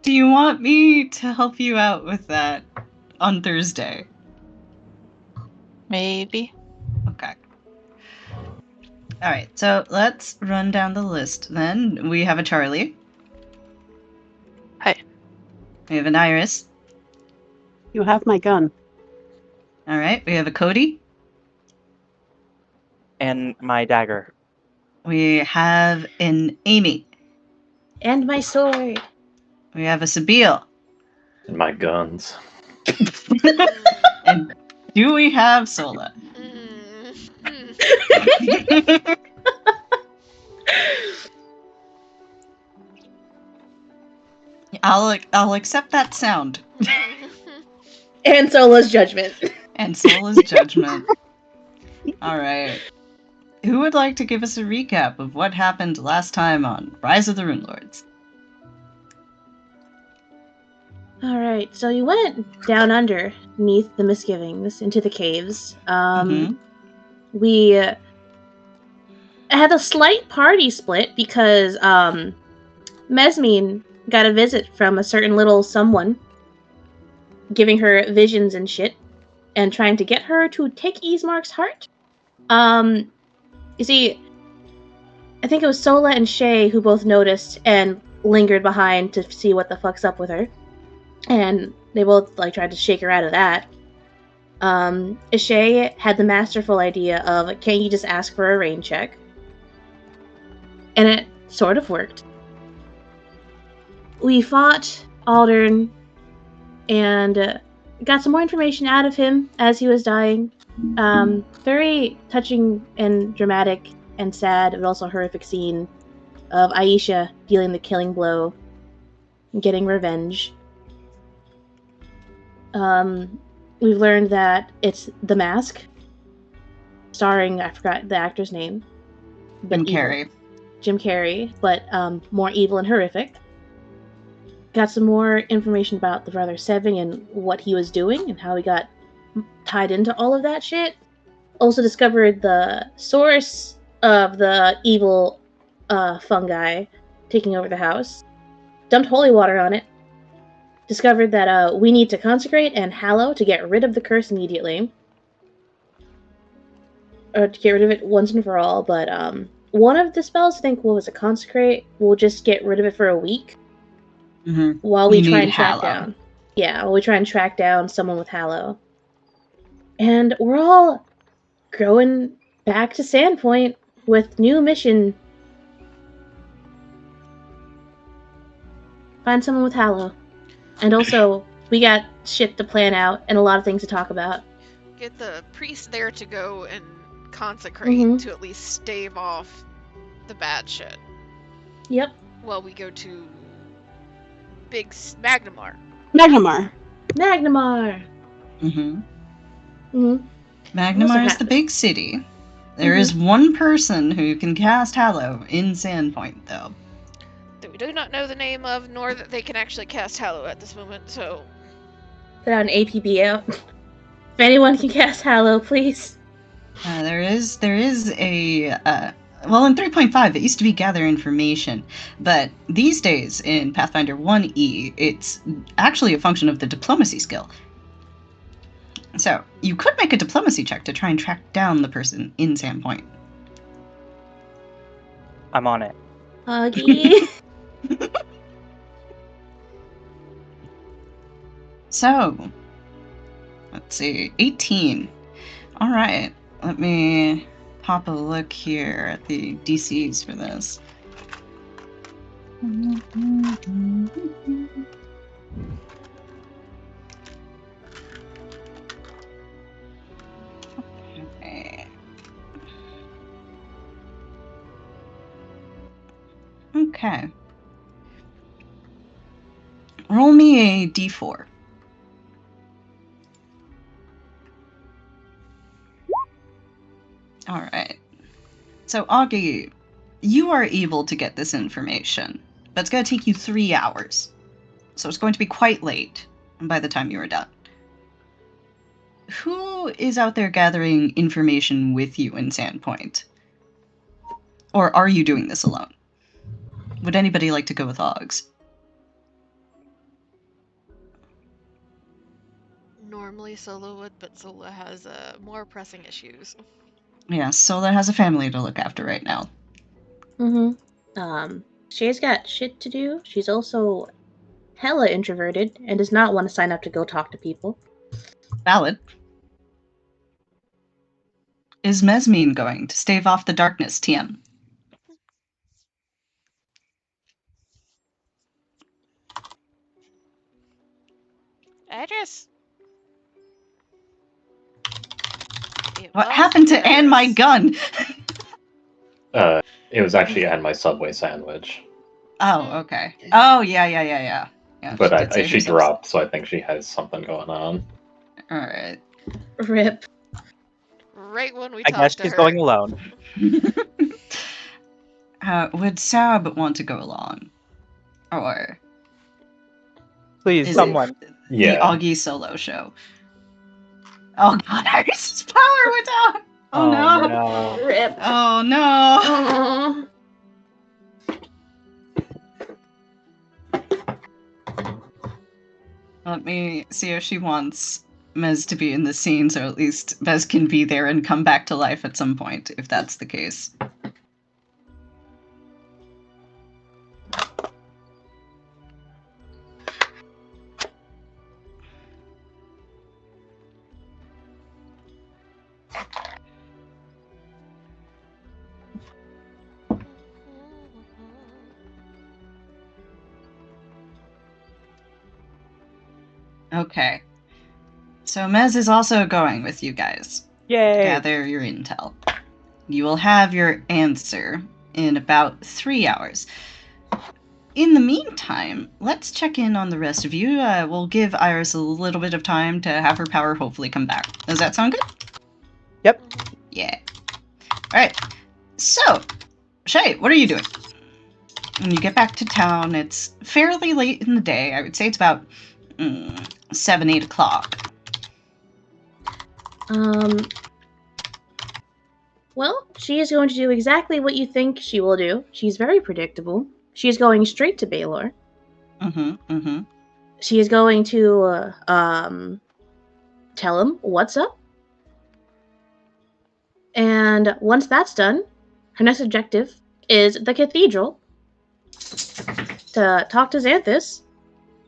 Do you want me to help you out with that on Thursday? Maybe. Okay. All right, so let's run down the list then. We have a Charlie. Hi. We have an Iris. You have my gun. All right, we have a Cody. And my dagger. We have an Amy. And my sword. We have a Sabille. And my guns. And do we have Sola? I'll accept that sound. And Sola's judgment. And Sola's judgment. All right. Who would like to give us a recap of what happened last time on Rise of the Runelords? Alright, so you went down underneath the misgivings into the caves. We had a slight party split because Mesmine got a visit from a certain little someone giving her visions and shit and trying to get her to take Ismark's heart. You see, I think it was Sola and Shay who both noticed and lingered behind to see what the fuck's up with her. And they both tried to shake her out of that. Shay had the masterful idea of, can't you just ask for a rain check? And it sort of worked. We fought Aldern and got some more information out of him as he was dying. Very touching and dramatic and sad, but also horrific scene of Aisha dealing the killing blow and getting revenge. We've learned that it's The Mask, starring, I forgot the actor's name. Jim Carrey. Jim Carrey, but more evil and horrific. Got some more information about the Brother Seven and what he was doing and how he got tied into all of that shit. Also discovered the source of the evil fungi taking over the house. Dumped holy water on it. Discovered that we need to consecrate and hallow to get rid of the curse immediately. Or to get rid of it once and for all, but one of the spells, I think, what was it, consecrate, will just get rid of it for a week. While we try and track down. Yeah, while we try and track down someone with hallow. And we're all going back to Sandpoint with new mission. Find someone with hallow. And also, we got shit to plan out and a lot of things to talk about. Get the priest there to go and consecrate to at least stave off the bad shit. Yep. While we go to Big Magnamar. Magnamar. Magnamar is the big city. There is one person who can cast Hallow in Sandpoint, though. That we do not know the name of, nor that they can actually cast Hallow at this moment, so... Put out an APB out. If anyone can cast Hallow, please. There is a... well, in 3.5, it used to be gather information, but these days in Pathfinder 1e, it's actually a function of the diplomacy skill. So, you could make a diplomacy check to try and track down the person in Sandpoint. I'm on it. Huggy. So, let's see, 18. Alright, let me pop a look here at the DCs for this. Okay. Roll me a d4. Alright. So, Augie, you are able to get this information, but it's going to take you 3 hours. So it's going to be quite late by the time you are done. Who is out there gathering information with you in Sandpoint? Or are you doing this alone? Would anybody like to go with Augs? normally Solo would, but Solo has more pressing issues. Yeah, Sola has a family to look after right now. Shay's got shit to do. She's also hella introverted and does not want to sign up to go talk to people. Valid. Is Mesmine going to stave off the darkness, TM? Address. What happened to and my gun? It was actually and my Subway sandwich. Oh, okay. Oh, yeah. But did she say dropped, so I think she has something going on. Alright. Rip. Right when we I talked guess to she's her. going alone. Would Sab want to go along? Or Please, is someone. it Yeah. the Augie solo show? Oh god, Iris's power went out! Oh no! Rip. Oh no! Aww. Let me see if she wants Mez to be in the scene, so at least Mez can be there and come back to life at some point, if that's the case. Okay. So Mez is also going with you guys. Yay! Gather your intel. You will have your answer in about 3 hours. In the meantime, let's check in on the rest of you. We'll give Iris a little bit of time to have her power hopefully come back. Does that sound good? Yep. Yeah. Alright. So, Shay, what are you doing? When you get back to town, it's fairly late in the day. I would say it's about 7, 8 o'clock. Well, she is going to do exactly what you think she will do. She's very predictable. She is going straight to Baylor. She is going to, tell him what's up. And once that's done, her next objective is the cathedral. To talk to Xanthus,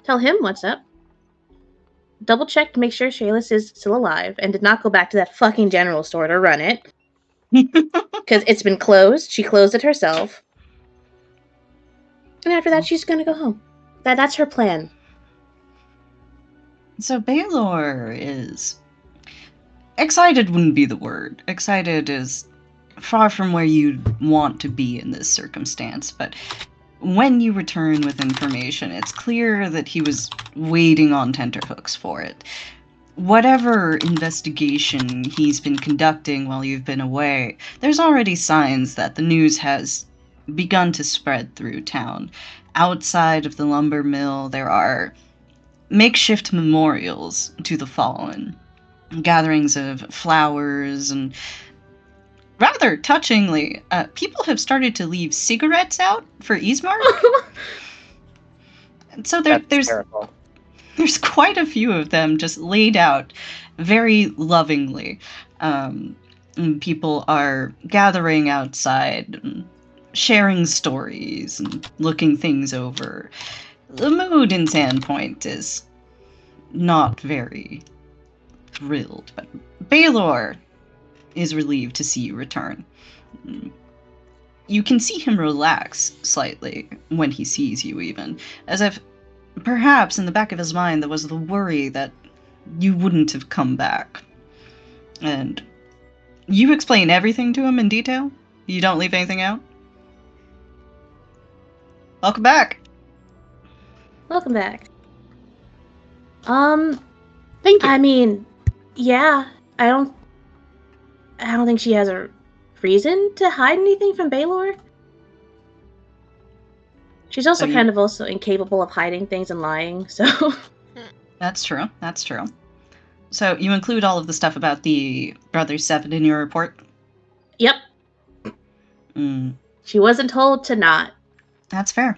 tell him what's up. Double check to make sure Shayless is still alive and did not go back to that fucking general store to run it. Because it's been closed. She closed it herself. And after that, she's gonna go home. That's her plan. So Baylor is... excited wouldn't be the word. Excited is far from where you'd want to be in this circumstance, but when you return with information, it's clear that he was waiting on tenterhooks for it. Whatever investigation he's been conducting while you've been away, there's already signs that the news has begun to spread through town. Outside of the lumber mill, there are makeshift memorials to the fallen, gatherings of flowers, and rather touchingly, people have started to leave cigarettes out for Ismark. So there's terrible. There's quite a few of them just laid out very lovingly. And people are gathering outside, and sharing stories, and looking things over. The mood in Sandpoint is not very thrilled, but Baylor is relieved to see you return. You can see him relax slightly when he sees you, even, as if perhaps in the back of his mind there was the worry that you wouldn't have come back. And you explain everything to him in detail? You don't leave anything out? Welcome back! Welcome back. Thank you. I mean, yeah, I don't think she has a reason to hide anything from Baylor. She's also kind of also incapable of hiding things and lying, so... That's true. So you include all of the stuff about the Brothers 7 in your report? Yep. She wasn't told to not. That's fair.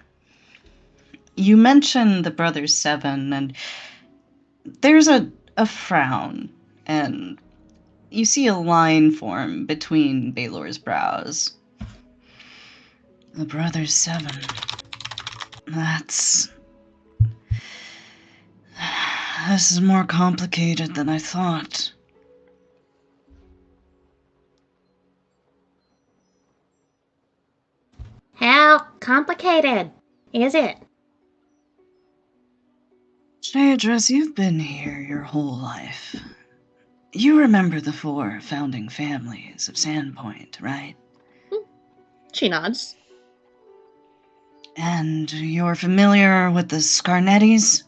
You mentioned the Brothers 7, and there's a a frown, and you see a line form between Baylor's brows. The Brothers 7. This is more complicated than I thought. How complicated is it? Shadris, you've been here your whole life. You remember the 4 founding families of Sandpoint, right? She nods. And you're familiar with the Scarnettis?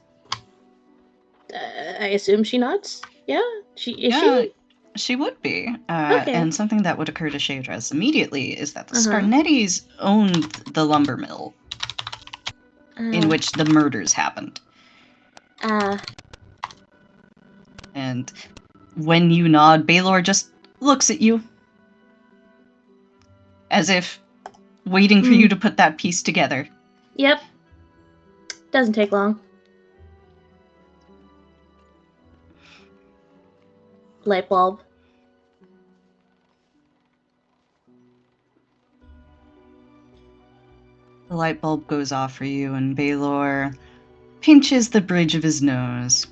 I assume she nods. Yeah, she is. Yeah, She. she would be. Okay. And something that would occur to Shadris immediately is that the Uh-huh. Scarnettis owned the lumber mill in Uh, which the murders happened. uh, And when you nod, Baylor just looks at you as if waiting for you to put that piece together. Yep. Doesn't take long. Light bulb. The light bulb goes off for you, and Baylor pinches the bridge of his nose.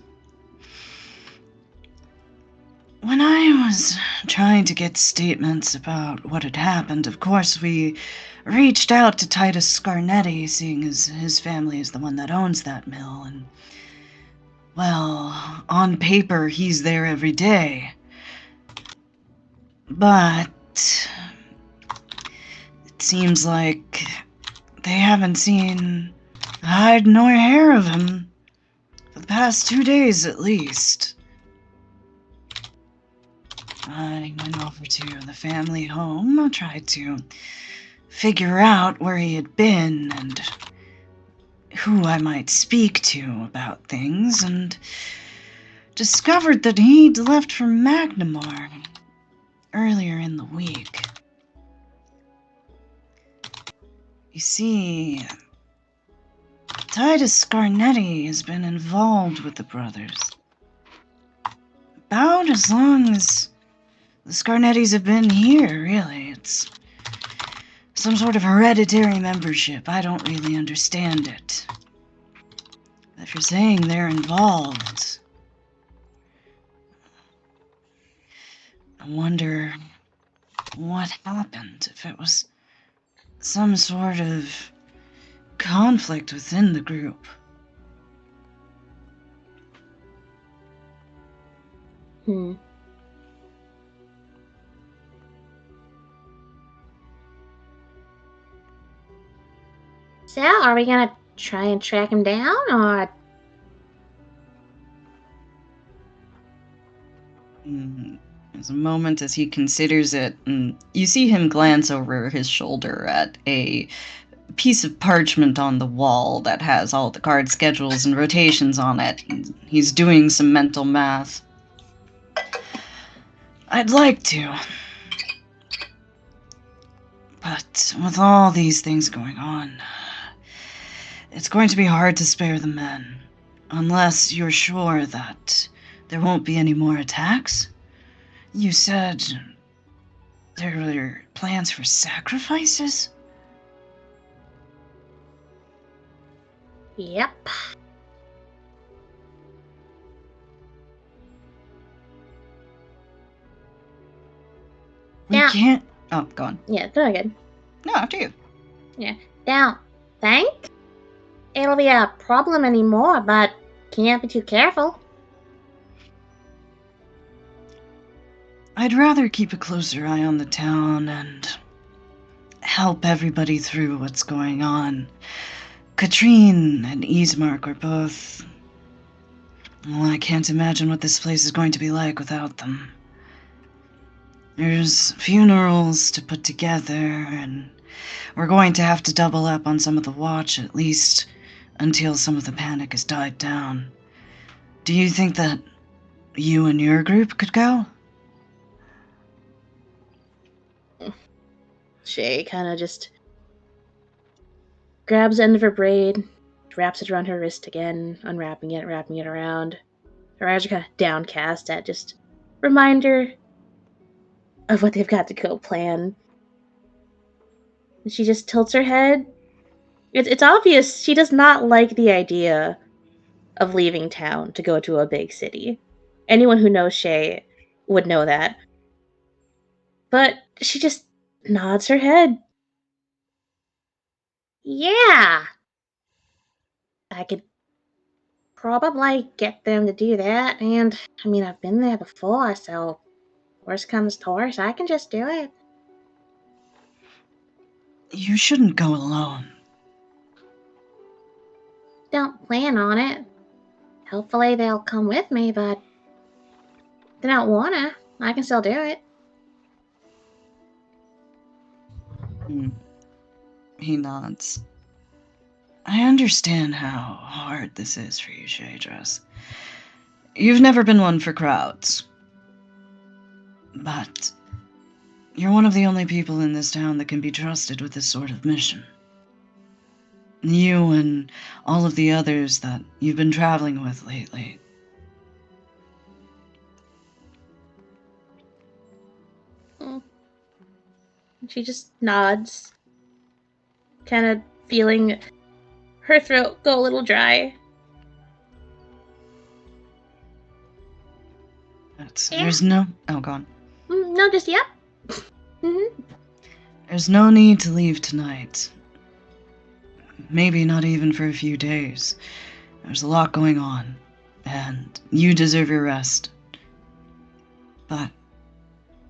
When I was trying to get statements about what had happened, of course, we reached out to Titus Scarnetti, seeing as his family is the one that owns that mill, and, well, on paper, he's there every day. But it seems like they haven't seen hide nor hair of him for the past 2 days at least. I went over to the family home, tried to figure out where he had been and who I might speak to about things, and discovered that he'd left for Magnamar earlier in the week. You see, Titus Scarnetti has been involved with the brothers about as long as the Scarnettis have been here, really. It's some sort of hereditary membership. I don't really understand it. But if you're saying they're involved, I wonder what happened, if it was some sort of conflict within the group. So, are we gonna try and track him down, or? There's a moment as he considers it, and you see him glance over his shoulder at a piece of parchment on the wall that has all the card schedules and rotations on it. He's doing some mental math. I'd like to. But with all these things going on, it's going to be hard to spare the men. Unless you're sure that there won't be any more attacks. You said there were plans for sacrifices? Yep. We Yeah. can't... Oh, go on. Yeah, very good. No, after you. Don't think it'll be a problem anymore, but can't be too careful. I'd rather keep a closer eye on the town and help everybody through what's going on. Katrine and Ismark are both... Well, I can't imagine what this place is going to be like without them. There's funerals to put together, and we're going to have to double up on some of the watch, at least until some of the panic has died down. Do you think that you and your group could go? Shay kind of just grabs the end of her braid, wraps it around her wrist again, unwrapping it, wrapping it around. her eyes are kind of downcast at just reminder of what they've got to go plan. And she just tilts her head. It's obvious she does not like the idea of leaving town to go to a big city. Anyone who knows Shay would know that. But she just nods her head. Yeah! I could probably get them to do that, and, I mean, I've been there before, so worst comes to worst, I can just do it. You shouldn't go alone. Don't plan on it. Hopefully they'll come with me, but if they don't wanna, I can still do it. He nods. I understand how hard this is for you, Shaydress. You've never been one for crowds. But you're one of the only people in this town that can be trusted with this sort of mission. You and all of the others that you've been traveling with lately. She just nods, kind of feeling her throat go a little dry. There's no... Oh, go on. No, just yep. Mm-hmm. There's no need to leave tonight. Maybe not even for a few days. There's a lot going on, and you deserve your rest. But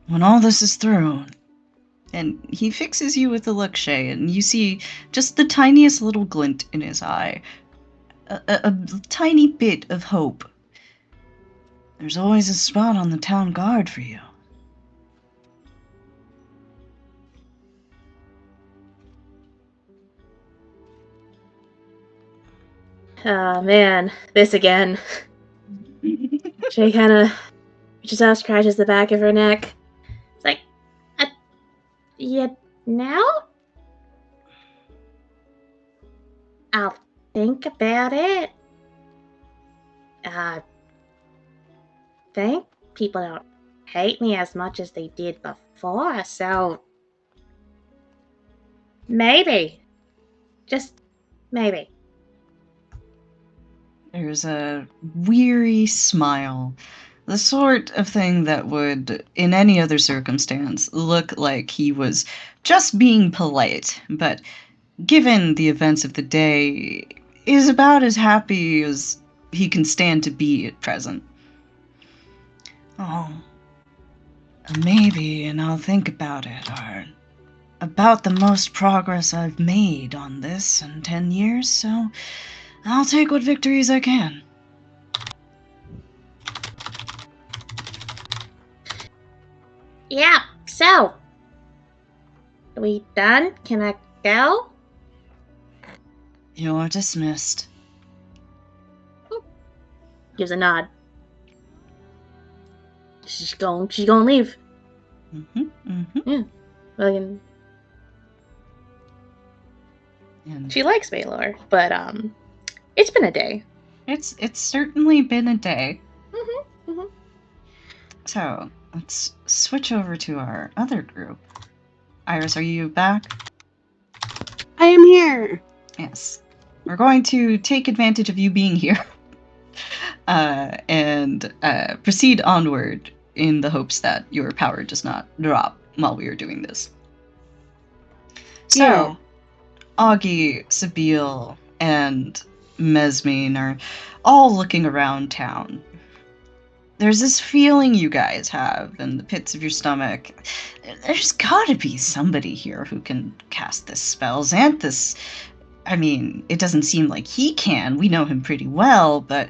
when all this is through, and he fixes you with a look, Shay, and you see just the tiniest little glint in his eye, a tiny bit of hope. There's always a spot on the town guard for you. Oh man, this again. She kind of reaches out, scratches the back of her neck. It's like, yeah, now? I'll think about it. Think people don't hate me as much as they did before, so maybe. Just maybe. There's a weary smile. The sort of thing that would, in any other circumstance, look like he was just being polite, but given the events of the day, is about as happy as he can stand to be at present. Oh, maybe, and I'll think about it, are about the most progress I've made on this in 10 years, so I'll take what victories I can. Yeah, so. Are we done? Can I go? You're dismissed. Gives a nod. She's gonna leave. Yeah. Well, she likes Baylor, but it's been a day. It's certainly been a day. Mm-hmm. So let's switch over to our other group. Iris, are you back? I am here. Yes. We're going to take advantage of you being here and proceed onward in the hopes that your power does not drop while we are doing this. So, Yeah. Augie, Sabine, and Mesmine are all looking around town. There's this feeling you guys have in the pits of your stomach. There's gotta be somebody here who can cast this spell. Xanthus, I mean, it doesn't seem like he can. We know him pretty well, but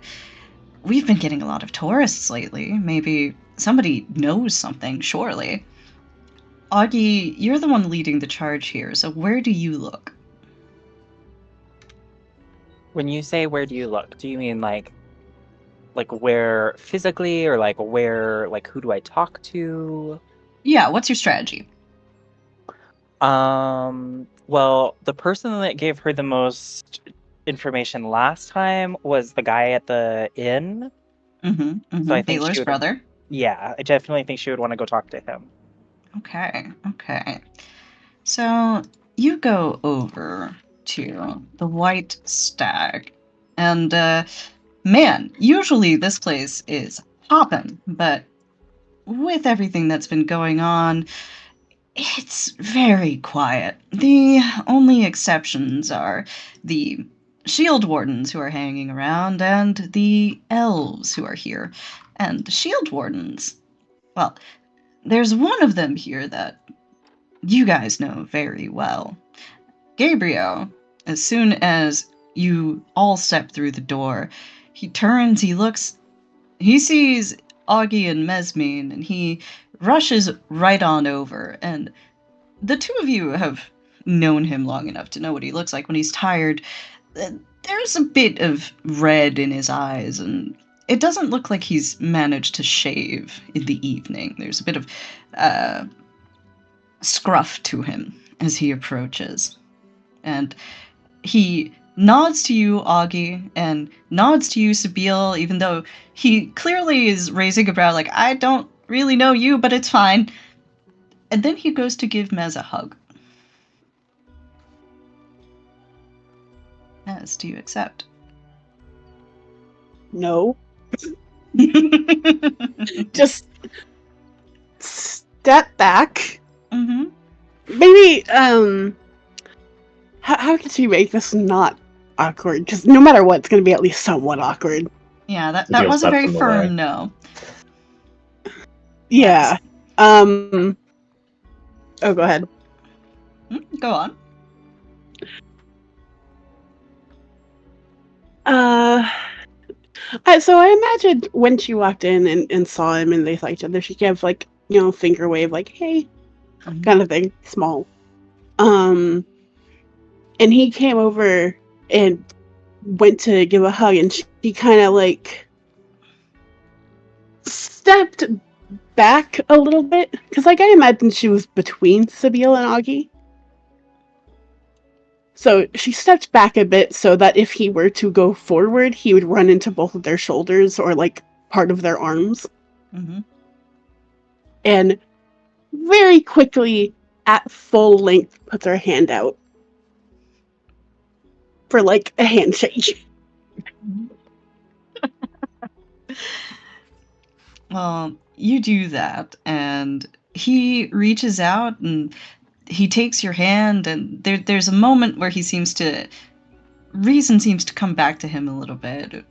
we've been getting a lot of tourists lately. Maybe somebody knows something, surely. Augie, you're the one leading the charge here, so where do you look? When you say where do you look, do you mean like where physically, or like where, like who do I talk to? Yeah, what's your strategy? Well, the person that gave her the most information last time was the guy at the inn. So I think Baylor's she would, brother. yeah, I definitely think she would want to go talk to him. Okay. So you go over to the White Stag, and man, usually this place is hopping, but with everything that's been going on, it's very quiet. The only exceptions are the shield wardens who are hanging around and the elves who are here. And the shield wardens, well, there's one of them here that you guys know very well. Gabriel, as soon as you all step through the door, he turns, he looks, he sees Augie and Mesmine, and he rushes right on over. And the two of you have known him long enough to know what he looks like when he's tired. There's a bit of red in his eyes, and it doesn't look like he's managed to shave in the evening. There's a bit of scruff to him as he approaches. And he nods to you, Augie, and nods to you, Sabine, even though he clearly is raising a brow like, I don't really know you, but it's fine. And then he goes to give Mez a hug. Mez, do you accept? No. Just step back. Mm-hmm. Maybe, how can she make this not awkward? Because no matter what, it's going to be at least somewhat awkward. Yeah, that Sabine was a steps very in the firm way. no. Yeah. Oh, go ahead. Go on. So I imagined when she walked in and saw him and they saw each other, she gave like, finger wave, like, hey, kind of thing, small. And he came over and went to give a hug, and she kind of like stepped back a little bit, because like I imagined she was between Sabine and Augie. So she stepped back a bit so that if he were to go forward, he would run into both of their shoulders or like part of their arms. Mm-hmm. And very quickly, at full length, puts her hand out for like a handshake. Well, you do that, and he reaches out and he takes your hand, and there's a moment where reason seems to come back to him a little bit. It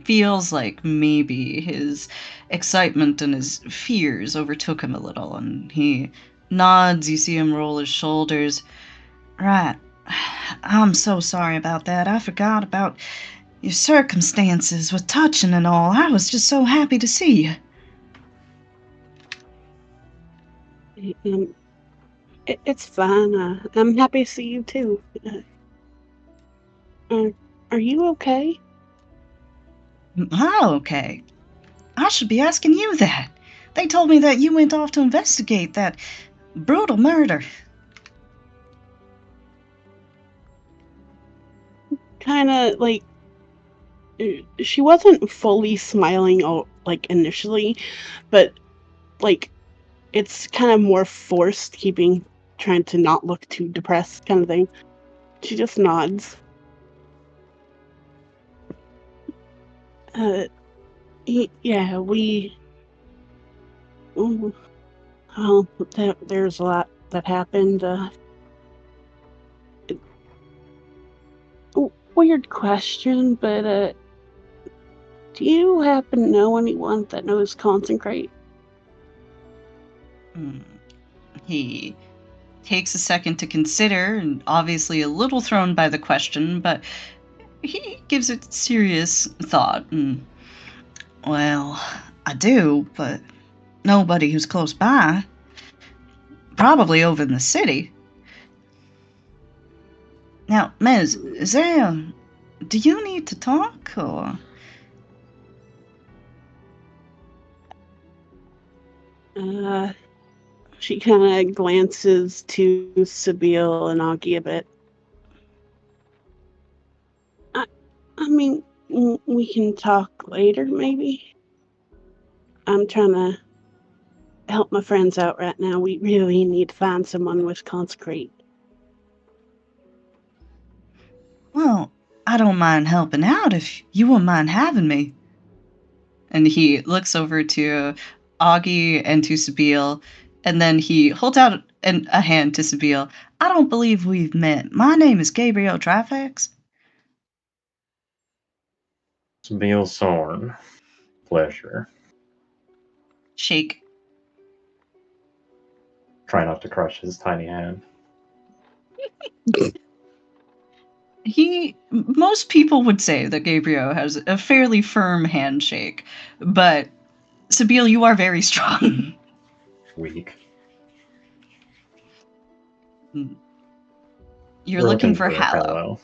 feels like maybe his excitement and his fears overtook him a little, and he nods. You see him roll his shoulders. Right. I'm so sorry about that. I forgot about your circumstances with touching and all. I was just so happy to see you. It's fine. I'm happy to see you too. Are you okay? I'm okay. I should be asking you that. They told me that you went off to investigate that brutal murder. Kind of like she wasn't fully smiling like initially, but like it's kind of more forced, trying to not look too depressed kind of thing. She just nods. Yeah, well, there's a lot that happened. Weird question, but do you happen to know anyone that knows Consecrate? He takes a second to consider, and obviously a little thrown by the question, but he gives it serious thought. Well, I do, but nobody who's close by. Probably over in the city. Now, Mez, do you need to talk, or? She kind of glances to Sabine and Augie a bit. I mean, we can talk later, maybe? I'm trying to help my friends out right now. We really need to find someone with consecrate. Well, I don't mind helping out if you wouldn't mind having me. And he looks over to Augie and to Sabine, and then he holds out a hand to Sabine. I don't believe we've met. My name is Gabriel Trifax. Sabine Sorn. Pleasure. Shake. Try not to crush his tiny hand. Most people would say that Gabriel has a fairly firm handshake, but Sabine, you are very strong. Weak. You're looking for a Hallow. pillow.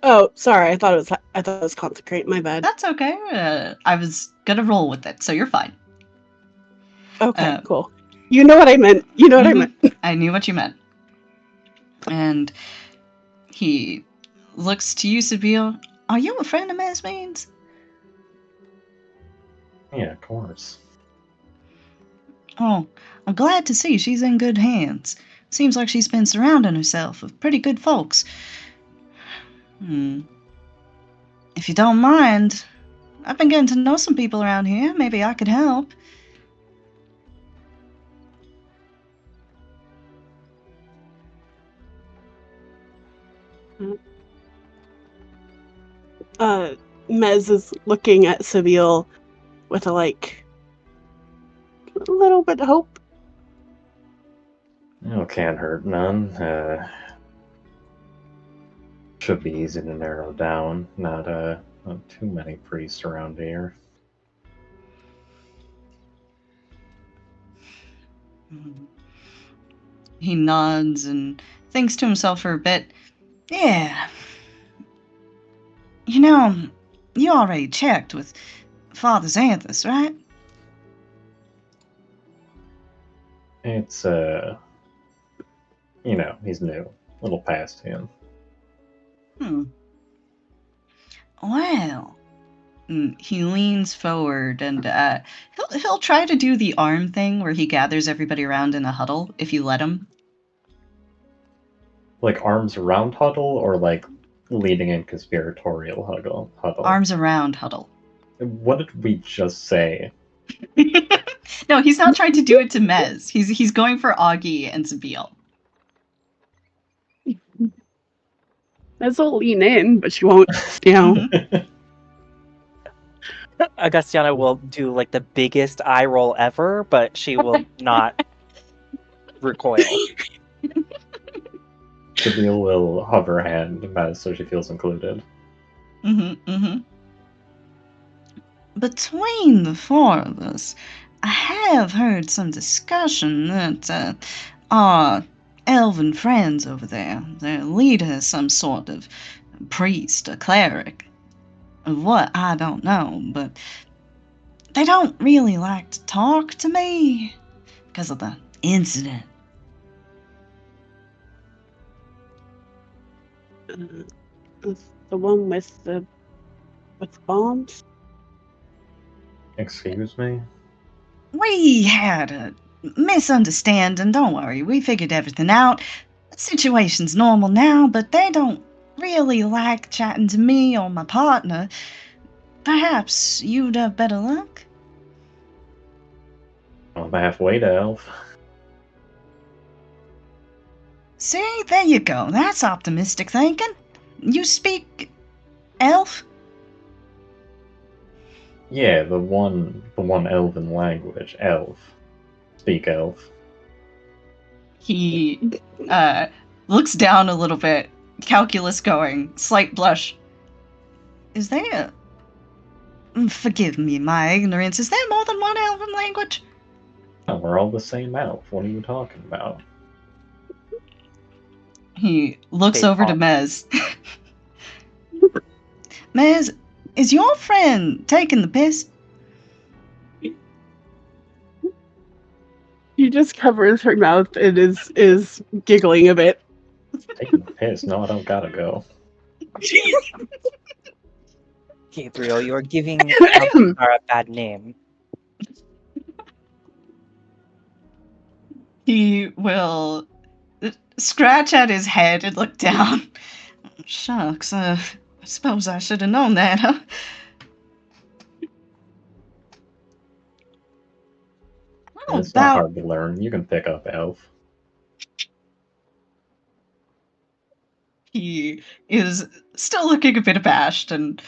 Oh, sorry. I thought it was consecrate. My bad. That's okay. I was gonna roll with it, so you're fine. Okay, cool. You know what I meant. You know what I meant. I knew what you meant. And he looks to you, Sabine. Are you a friend of Mesmene's? Yeah, of course. Oh, I'm glad to see she's in good hands. Seems like she's been surrounding herself with pretty good folks. If you don't mind, I've been getting to know some people around here. Maybe I could help. Mez is looking at Sabine with a little bit of hope. Can't hurt none. Should be easy to narrow down. Not too many priests around here. He nods and thinks to himself for a bit. Yeah. You know, you already checked with Father Xanthus, right? It's, he's new. A little past him. Well, he leans forward and he'll try to do the arm thing where he gathers everybody around in a huddle if you let him. Like arms around huddle or like leading in conspiratorial huddle? Arms around huddle. What did we just say? No, he's not trying to do it to Mez. He's going for Augie and Sabine. Mez will lean in, but she won't, Augustiana will do like the biggest eye roll ever, but she will not recoil. Sabine will hover hand Mez so she feels included. Between the four of us, I have heard some discussion that our elven friends over there, their leader is some sort of priest, a cleric. What, I don't know, but they don't really like to talk to me because of the incident. The one with the bombs? Excuse me? We had a misunderstanding, don't worry, we figured everything out. The situation's normal now, but they don't really like chatting to me or my partner. Perhaps you'd have better luck? I'm halfway to elf. See, there you go. That's optimistic thinking. You speak elf? Yeah, the one elven language. Elf. Speak elf. He looks down a little bit, calculus going, slight blush. Is there... Forgive me my ignorance. Is there more than one elven language? Oh, we're all the same elf. What are you talking about? He looks over to Mez. Mez, is your friend taking the piss? She just covers her mouth and is giggling a bit. Taking the piss? No, I don't gotta go. Gabriel, you're giving Alcazar a bad name. He will scratch at his head and look down. Shucks, I suppose I should have known that, huh? How It's not about hard to learn. You can pick up elf. he is still looking a bit abashed and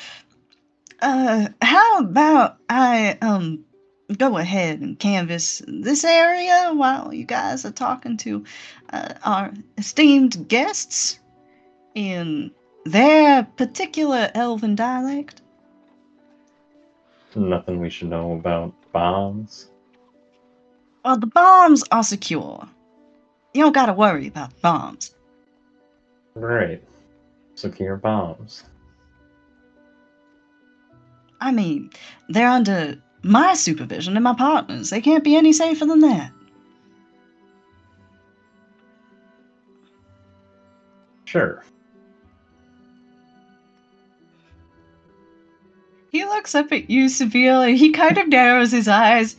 how about I go ahead and canvass this area while you guys are talking to our esteemed guests in their particular elven dialect? Nothing we should know about bombs. Well, the bombs are secure. You don't gotta worry about the bombs. Great. Secure bombs. I mean, they're under my supervision and my partners. They can't be any safer than that. Sure. He looks up at you, Seville, and he kind of narrows his eyes.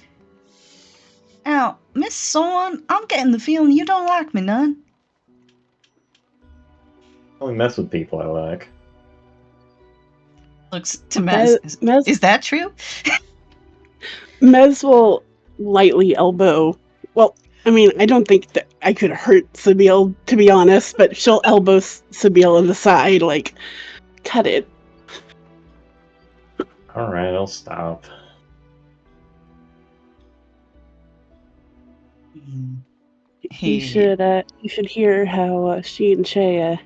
Now, Miss Sorn, I'm getting the feeling you don't like me none. Only mess with people I like. Looks to Mez. Mez, Is that true? Mez will lightly elbow. Well, I mean, I don't think that I could hurt Sabine, to be honest, but she'll elbow Sabine in the side, like, cut it. Alright, I'll stop. You should hear how she and Shay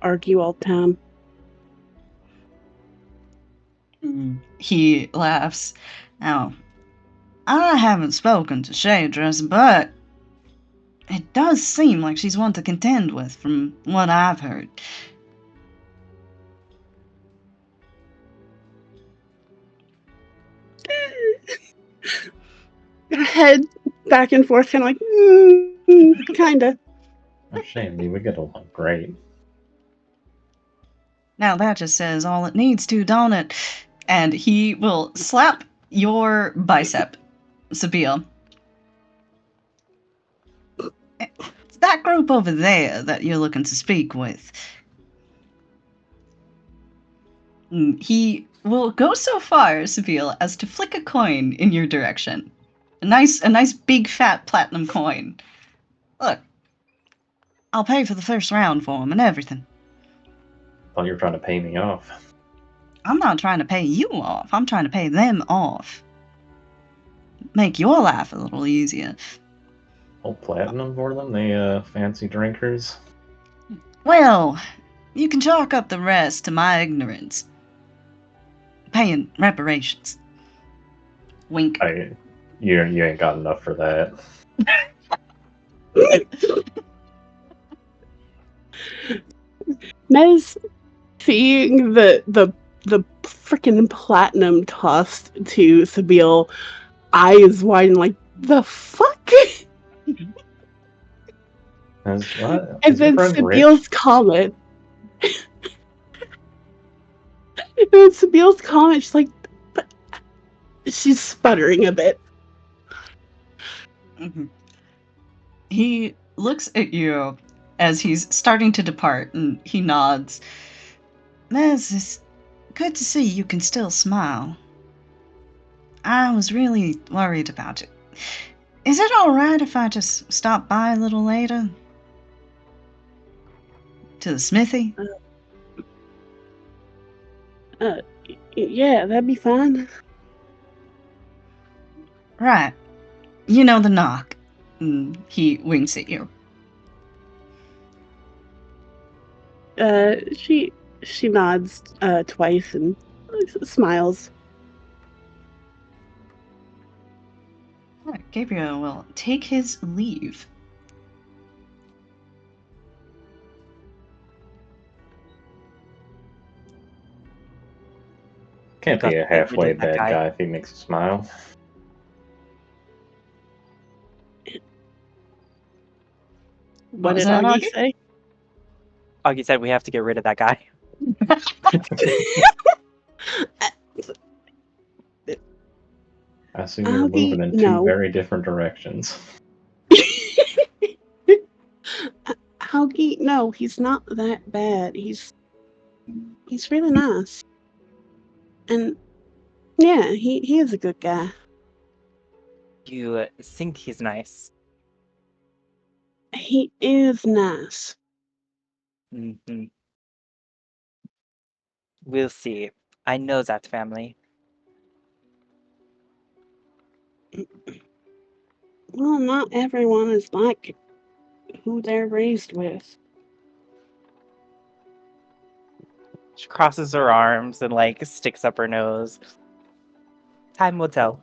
argue all the time. He laughs. Now, I haven't spoken to Shadress, but it does seem like she's one to contend with, from what I've heard. Her head back and forth, kind of like, kinda. Oh, shame, we get along great. Now that just says all it needs to, don't it? And he will slap your bicep, Sabine. It's that group over there that you're looking to speak with. He will go so far, Sabine, as to flick a coin in your direction. A nice big fat platinum coin. Look, I'll pay for the first round for him and everything. Thought you were trying to pay me off. I'm not trying to pay you off. I'm trying to pay them off. Make your life a little easier. Oh, platinum for them? They, fancy drinkers? Well, you can chalk up the rest to my ignorance. Paying reparations. Wink. You ain't got enough for that. Mez, seeing the freaking platinum tossed to Sabine, eyes widen like, the fuck? What? And then Sabine's comment. And then Sabine's comment, she's like, but she's sputtering a bit. Mm-hmm. He looks at you as he's starting to depart, and he nods. Mez, it's good to see you can still smile. I was really worried about you. Is it alright if I just stop by a little later? To the smithy? Yeah, that'd be fine. Right. You know the knock. He winks at you. She nods twice and smiles. Right, Gabriel will take his leave. Can't be a halfway bad guy if he makes a smile. What did Augie say? Augie said we have to get rid of that guy. I see you're moving in two very different directions. Huggy, no, he's not that bad. He's really nice. And yeah, he is a good guy. You think he's nice. He is nice. Mm-hmm. We'll see. I know that family. Well, not everyone is like who they're raised with. She crosses her arms and like sticks up her nose. Time will tell.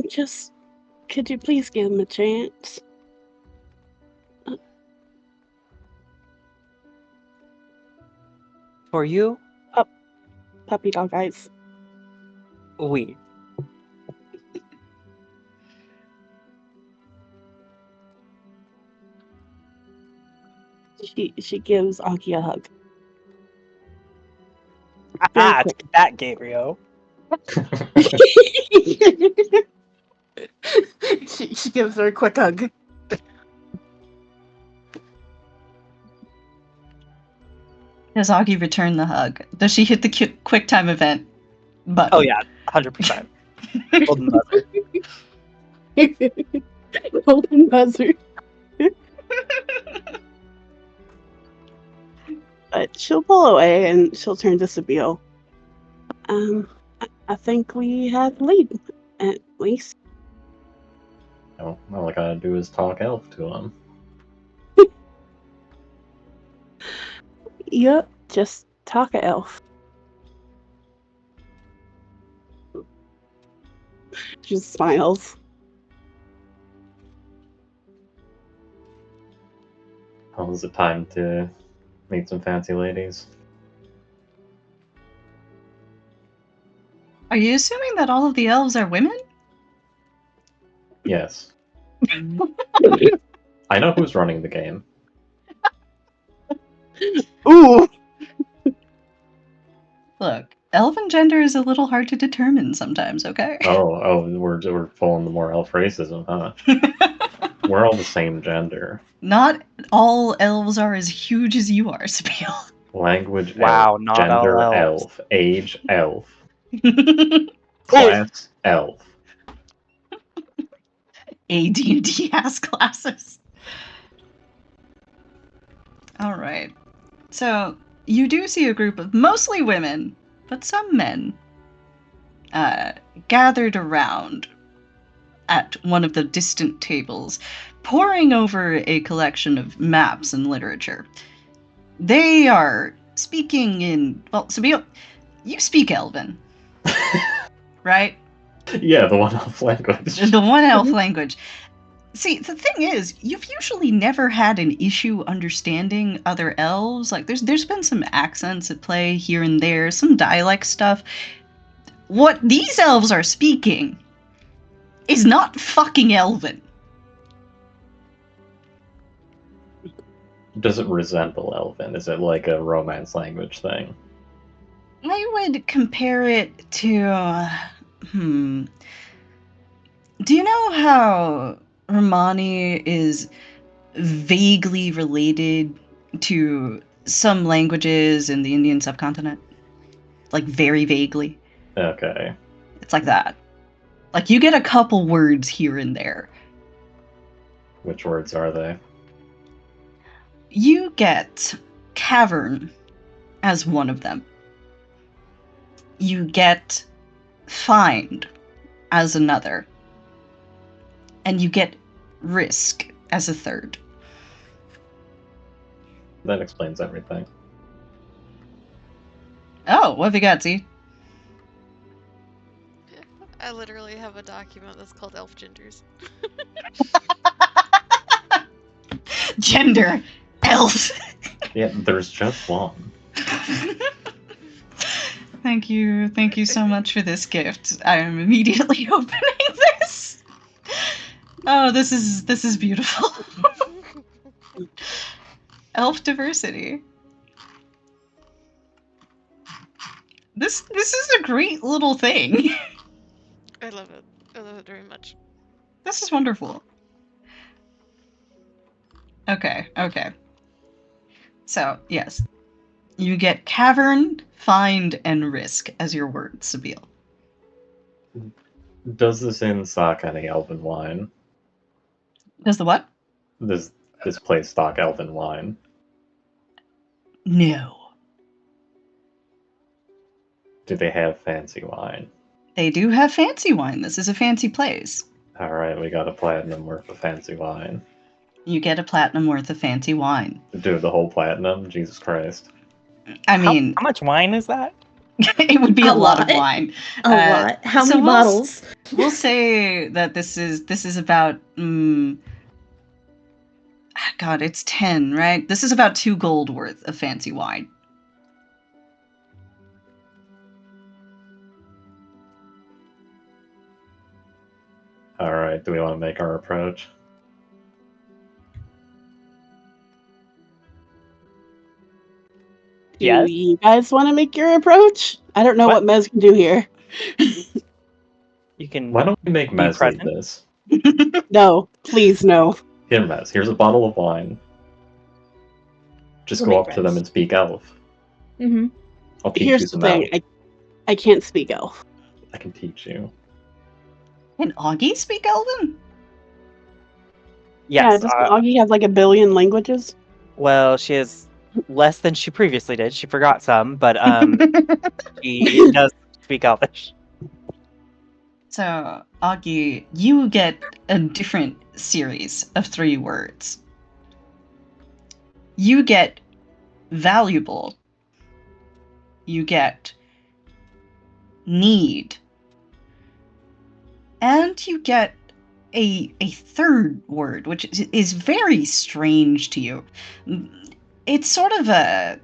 Just, could you please give him a chance? For you, Puppy dog eyes. we. She gives Aki a hug. Ah, quick. take that, Gabriel. she gives her a quick hug. Does Augie return the hug? Does she hit the quick time event button? Oh yeah, 100%. Golden buzzer. Golden buzzer. But she'll pull away and she'll turn to Sabille. I think we have the lead, at least. Oh, all I gotta do is talk elf to him. Yep, just talk a elf. She just smiles. Well, is it time to meet some fancy ladies? Are you assuming that all of the elves are women? Yes. I know who's running the game. Ooh! Look, elven gender is a little hard to determine sometimes, okay? Oh, we're pulling the more elf racism, huh? We're all the same gender. Not all elves are as huge as you are, Sabille. Language Wow, elf. not all Gender elves. elf. Age elf. Class elf. AD&D ass classes. All right. So, you do see a group of mostly women, but some men, gathered around at one of the distant tables, poring over a collection of maps and literature. They are speaking in, well, Sabille, you speak Elven, right? Yeah, the one elf language. The one elf language. See, the thing is, you've usually never had an issue understanding other elves. Like, there's been some accents at play here and there, some dialect stuff. What these elves are speaking is not fucking Elven. Does it resemble Elven? Is it like a Romance language thing? I would compare it to, do you know how Romani is vaguely related to some languages in the Indian subcontinent? Like, very vaguely. Okay. It's like that. Like, you get a couple words here and there. Which words are they? You get cavern as one of them. You get find as another. And you get risk as a third. That explains everything. Oh, what have you got, Z? I literally have a document that's called Elf Genders. Gender. Elf. Yeah, there's just one. Thank you so much for this gift. I am immediately opening this. Oh, this is beautiful. Elf diversity. This is a great little thing. I love it. I love it very much. This is wonderful. Okay. So, yes. You get cavern, find, and risk as your words, Sabine. Does this inn stock any elven wine? Does the what? Does this place stock elven wine? No. Do they have fancy wine? They do have fancy wine. This is a fancy place. Alright, we got a platinum worth of fancy wine. You get a platinum worth of fancy wine. Dude, the whole platinum? Jesus Christ. I mean, how much wine is that? it would be A a lot of lot. wine. A lot. How so many bottles? We'll say that this is about God, it's 10, right? This is about 2 gold worth of fancy wine. Alright, do we want to make our approach? Do Yes. you guys want to make your approach? I don't know what Mez can do here. You can. Why don't we make Be Mez lead present. this? No, please, no. Here, Mez, here's a bottle of wine. Just We'll go make up to them friends. and speak elf. Mm-hmm. I'll teach you Here's the some thing. elf. I can't speak elf. I can teach you. Can Augie speak Elven? Yeah, Yes. doesn't Augie have like a billion languages? Well, she has less than she previously did. She forgot some, but she does speak Elvish. So, Augie, you get a different series of 3 words. You get valuable. You get need. And you get a third word, which is very strange to you. It's sort of a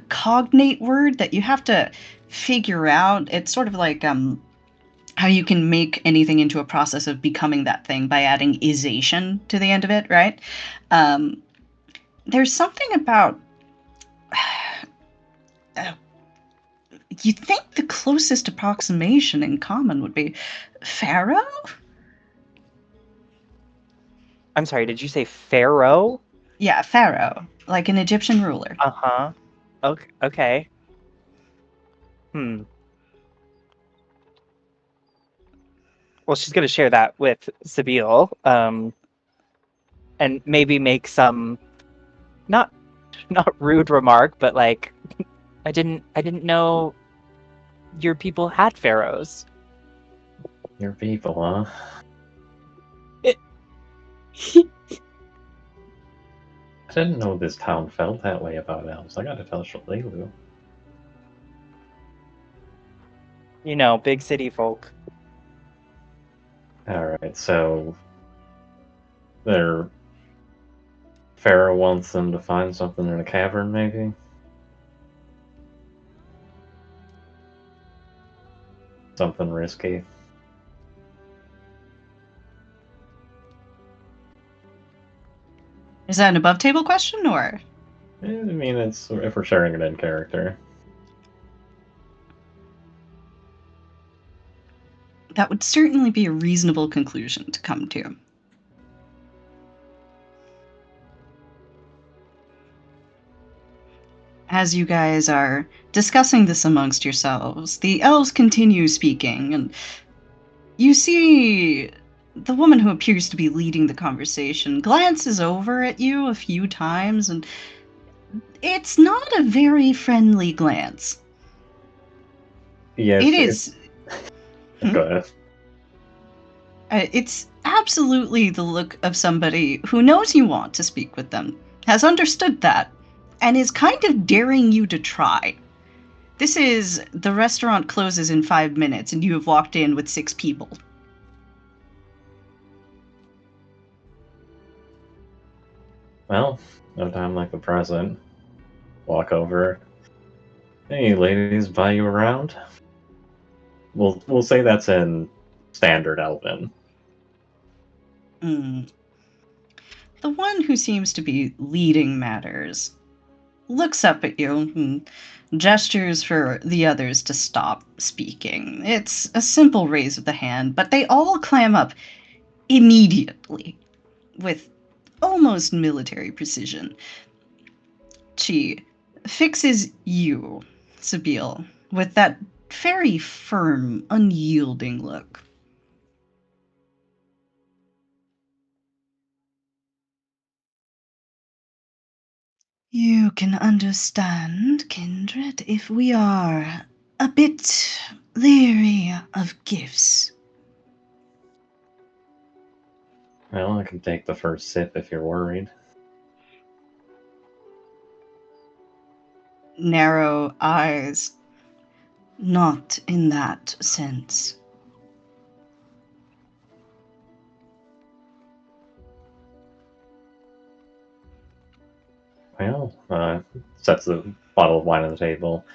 cognate word that you have to figure out. It's sort of like how you can make anything into a process of becoming that thing by adding isation to the end of it, right? There's something about you think the closest approximation in common would be pharaoh? I'm sorry, did you say pharaoh? Yeah, pharaoh, like an Egyptian ruler. Uh-huh. Okay. Well, she's gonna share that with Sabine, and maybe make some not rude remark, but like, I didn't know your people had pharaohs. Your people, huh? I didn't know this town felt that way about elves. I gotta tell Shalelu. You know, big city folk. Alright, so their Pharaoh wants them to find something in a cavern, maybe? Something risky. Is that an above table question or? I mean, it's if we're sharing it in character. That would certainly be a reasonable conclusion to come to. As you guys are discussing this amongst yourselves, the elves continue speaking, and you see the woman who appears to be leading the conversation glances over at you a few times, and it's not a very friendly glance. Yes, It is. Go ahead. It's absolutely the look of somebody who knows you want to speak with them, has understood that, and is kind of daring you to try. This is the restaurant closes in 5 minutes, and you have walked in with 6 people. Well, no time like the present. Walk over. Hey, ladies, buy you around? We'll say that's in standard Elven. The one who seems to be leading matters looks up at you and gestures for the others to stop speaking. It's a simple raise of the hand, but they all clam up immediately, with almost military precision, she fixes you, Sabine, with that very firm, unyielding look. You can understand, Kindred, if we are a bit leery of gifts. Well, I can take the first sip if you're worried. Narrow eyes. Not in that sense. Well, sets the bottle of wine on the table.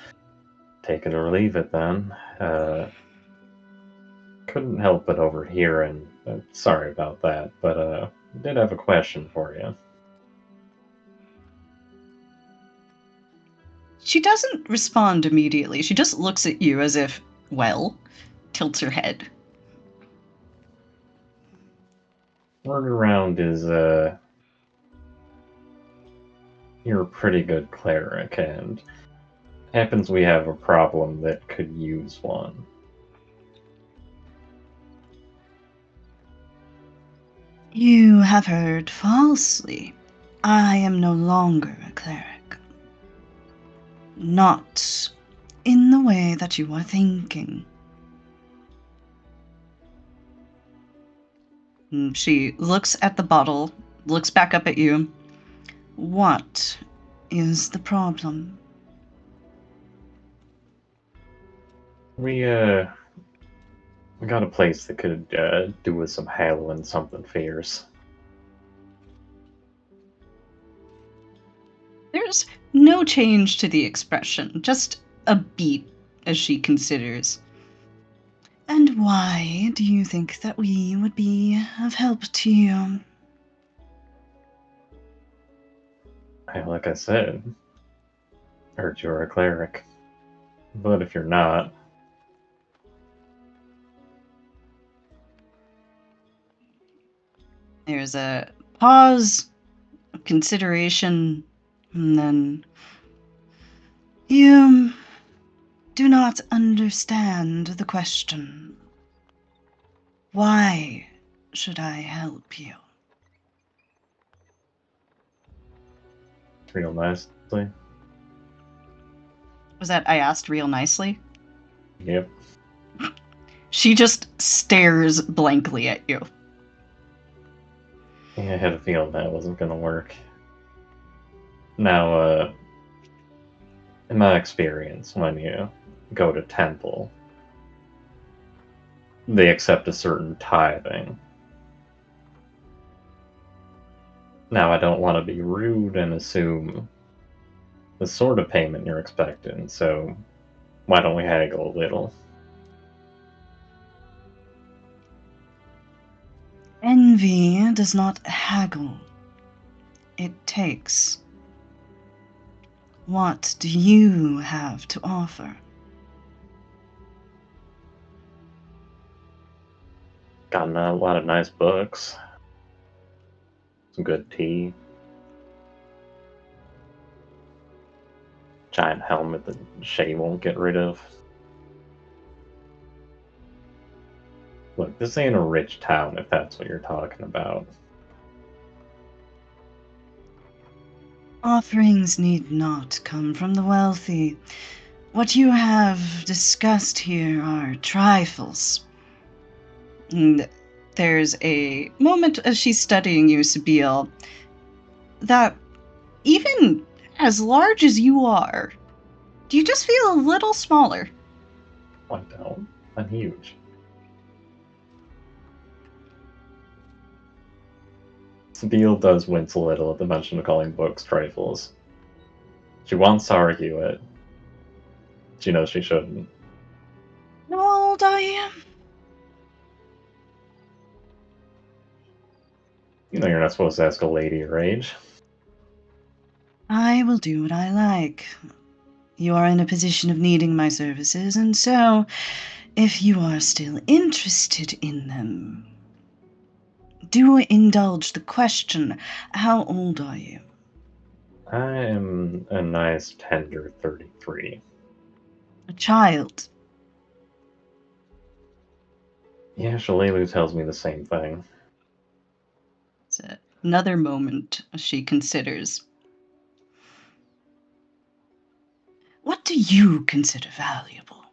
Take it or leave it then. Couldn't help but overhear, and sorry about that, but did have a question for you. She doesn't respond immediately. She just looks at you as if, well, tilts her head. Word around is, you're a pretty good cleric, and happens we have a problem that could use one. You have heard falsely. I am no longer a cleric. Not in the way that you are thinking. She looks at the bottle, looks back up at you. What is the problem? We got a place that could do with some handling something fierce. There's no change to the expression, just a beat as she considers. And why do you think that we would be of help to you? Like I said, heard you're a cleric. But if you're not, There's a pause, a consideration, and then you do not understand the question. Why should I help you? real nicely. Was that I asked real nicely? Yep. She just stares blankly at you. Yeah, I had a feeling that wasn't gonna work. Now, in my experience, when you go to temple, they accept a certain tithing. Now, I don't want to be rude and assume the sort of payment you're expecting, so why don't we haggle a little? Envy does not haggle. It takes. What do you have to offer? Gotten a lot of nice books, some good tea, giant helmet that Shay won't get rid of. Look, this ain't a rich town if that's what you're talking about. Offerings need not come from the wealthy. What you have discussed here are trifles. And there's a moment as she's studying you, Sabine, that even as large as you are, you just feel a little smaller. I don't. I'm huge. Sabine does wince a little at the mention of calling books trifles. She wants to argue it. She knows she shouldn't. How old are you? You know you're not supposed to ask a lady her age. I will do what I like. You are in a position of needing my services, and so, if you are still interested in them, Do indulge the question. How old are you? I am a nice tender 33. A child. Yeah, Shalelu tells me the same thing. It's another moment she considers. What do you consider valuable?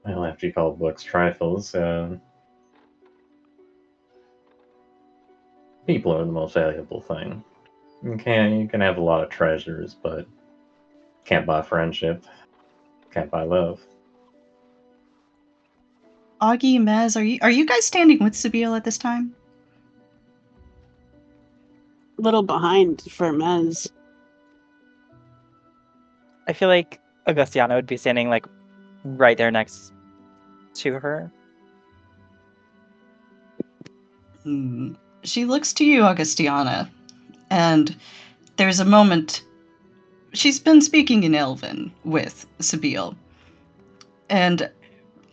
Well, after you call books trifles, people are the most valuable thing. You can have a lot of treasures, but can't buy friendship. Can't buy love. Augie, Mez, are you guys standing with Sabille at this time? Little behind for Mez. I feel like Augustiana would be standing like right there next to her. She looks to you, Augustiana, and there's a moment. She's been speaking in Elven with Sabille, and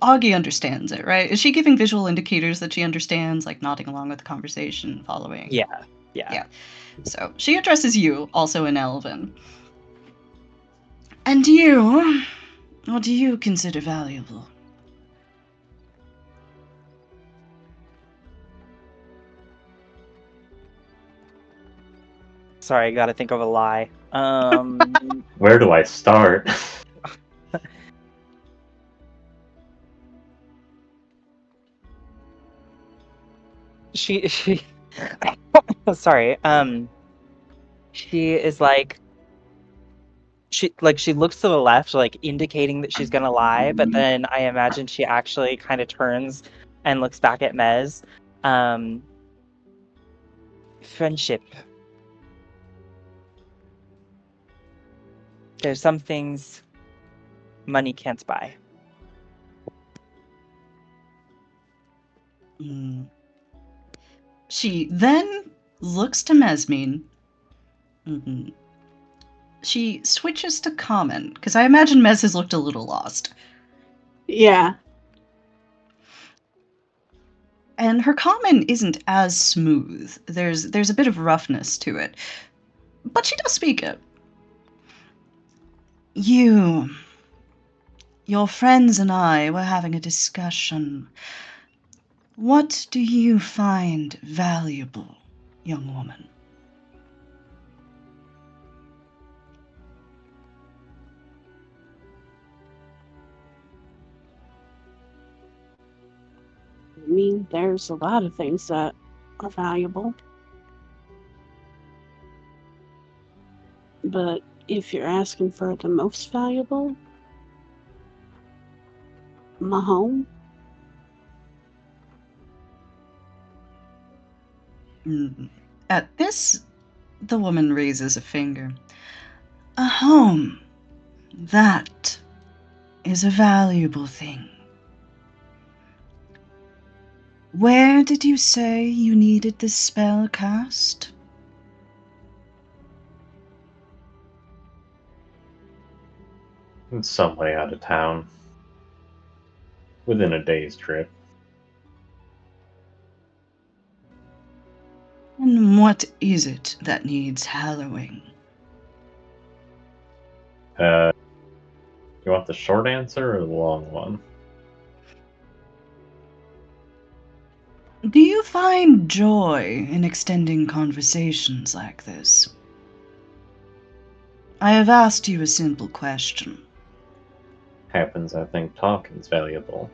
Augie understands it, right? Is she giving visual indicators that she understands, like nodding along with the conversation, following? Yeah. So she addresses you, also in Elven. And you, what do you consider valuable? Sorry, I gotta think of a lie. Where do I start? she sorry. She is like she looks to the left, like indicating that she's gonna lie, but then I imagine she actually kind of turns and looks back at Mez. Friendship. There's some things money can't buy. She then looks to Mesmine. She switches to common, because I imagine Mez has looked a little lost. Yeah. And her common isn't as smooth. There's a bit of roughness to it. But she does speak it. Your friends and I were having a discussion. What do you find valuable, young woman? I mean, there's a lot of things that are valuable. But if you're asking for the most valuable, my home. At this, the woman raises a finger. A home. That is a valuable thing. Where did you say you needed this spell cast? It's some way out of town. Within a day's trip. And what is it that needs hallowing? You want the short answer or the long one? Do you find joy in extending conversations like this? I have asked you a simple question. Happens, I think talking's valuable.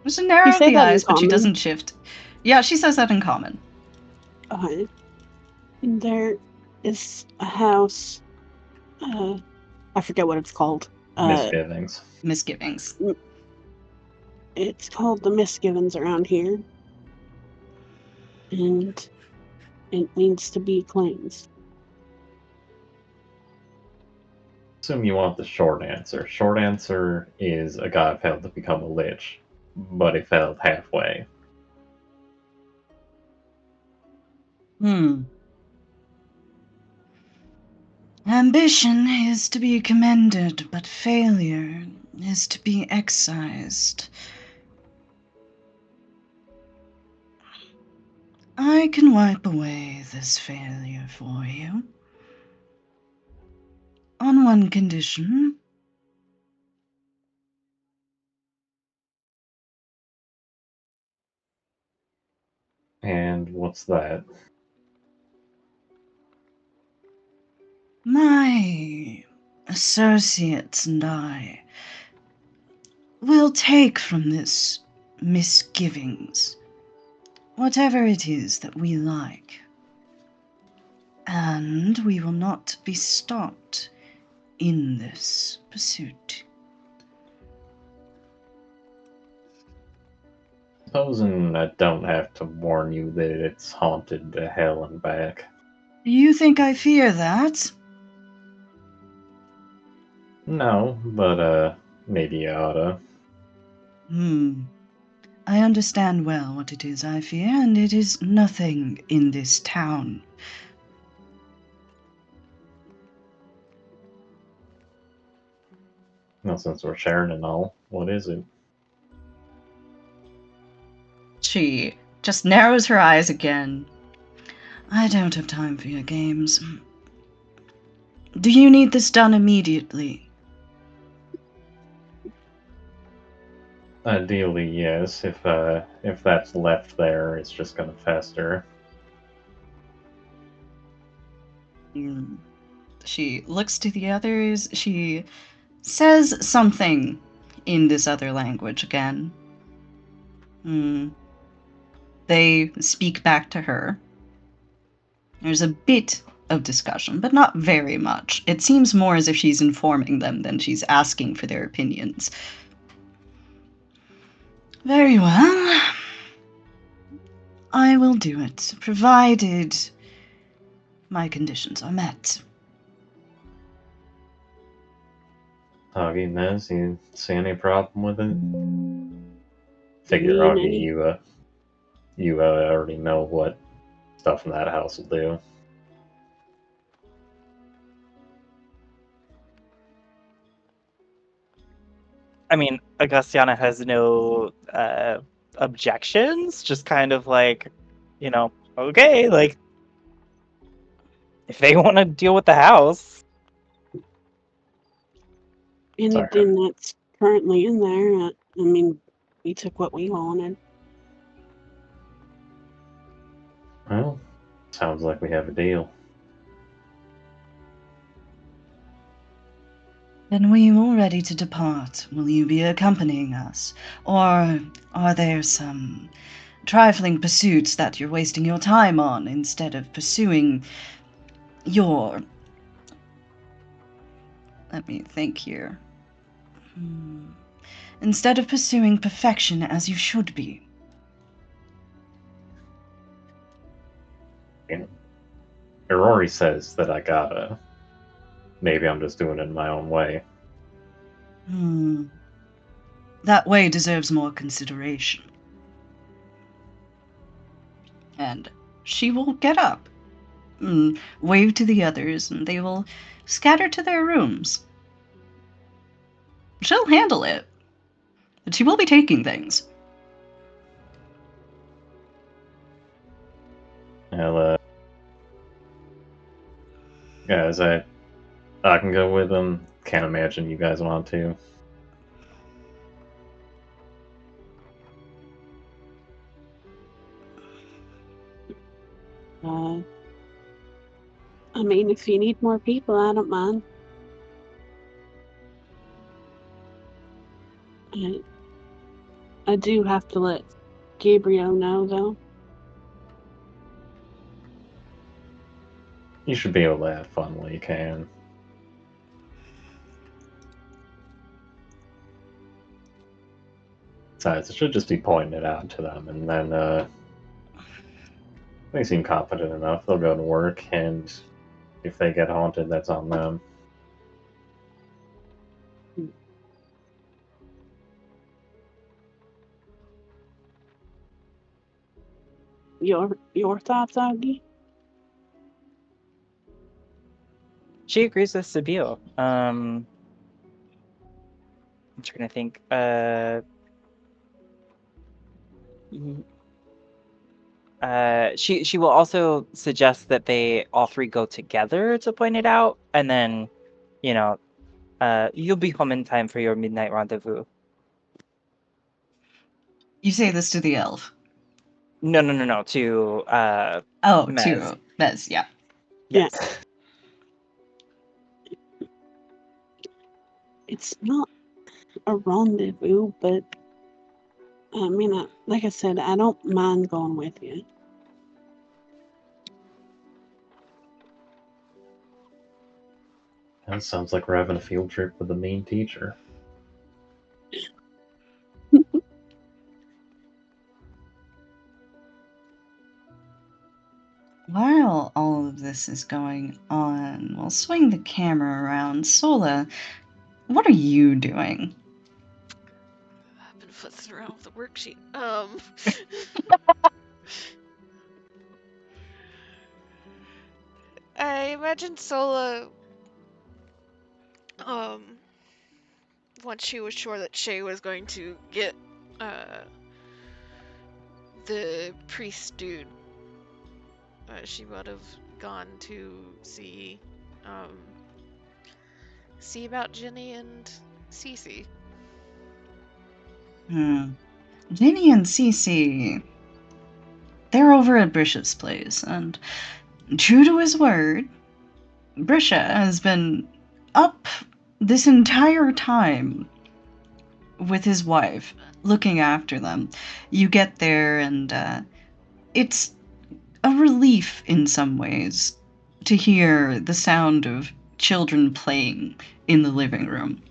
She narrows say the that in eyes, but she common? doesn't shift. Yeah, she says that in common. And there is a house. I forget what it's called. Misgivings. Misgivings. It's called the Misgivings around here. And it needs to be cleansed. Assume you want the short answer. Short answer is a guy failed to become a lich, but he failed halfway. And Ambition is to be commended, but failure is to be excised. I can wipe away this failure for you. On one condition. And what's that? My associates and I will take from this misgivings whatever it is that we like, and we will not be stopped in this pursuit. Supposing I don't have to warn you that it's haunted to hell and back. Do you think I fear that? No, but maybe you oughta. I understand well what it is I fear, and it is nothing in this town. Well, since we're sharing and all, what is it? She just narrows her eyes again. I don't have time for your games. Do you need this done immediately? Ideally, yes. If that's left there, it's just gonna fester. She looks to the others. She says something in this other language again. They speak back to her. There's a bit of discussion, but not very much. It seems more as if she's informing them than she's asking for their opinions. Very well. I will do it, provided my conditions are met. Augie, Nez, you see any problem with it? Figure, mean Augie, any- you already know what stuff in that house will do. I mean, Augustiana has no objections, just kind of like, okay, like, if they want to deal with the house. Anything that's currently in there, I mean, we took what we wanted. Well, sounds like we have a deal. Then we all ready to depart. Will you be accompanying us? Or are there some trifling pursuits that you're wasting your time on instead of pursuing your... Let me think here. Instead of pursuing perfection as you should be. Rory says that I gotta. Maybe I'm just doing it in my own way. That way deserves more consideration. And she will get up, wave to the others, and they will scatter to their rooms. She'll handle it, but she will be taking things. Well, guys, I can go with them. Can't imagine you guys want to. I mean, if you need more people, I don't mind. I do have to let Gabriel know, though. You should be able to have fun while you can. Besides, it should just be pointing it out to them, and then they seem competent enough. They'll go to work, and if they get haunted, that's on them. Your thoughts, Augie? She agrees with Sabio. I'm trying to think. She will also suggest that they all three go together to point it out, and then, you'll be home in time for your midnight rendezvous. You say this to the elf. No. To Mez. To Mez, yeah. Yes. It's not a rendezvous, but I mean, like I said, I don't mind going with you. That sounds like we're having a field trip with the main teacher. While all of this is going on, we'll swing the camera around. Sola, what are you doing? I've been futzing around with the worksheet. I imagine Sola, once she was sure that Shay was going to get, the priest dude, she would have gone to see about Jenny and Cece. Jenny and Cece, they're over at Bishop's place, and true to his word, Brisha has been up this entire time with his wife, looking after them. You get there, and it's a relief in some ways to hear the sound of children playing in the living room.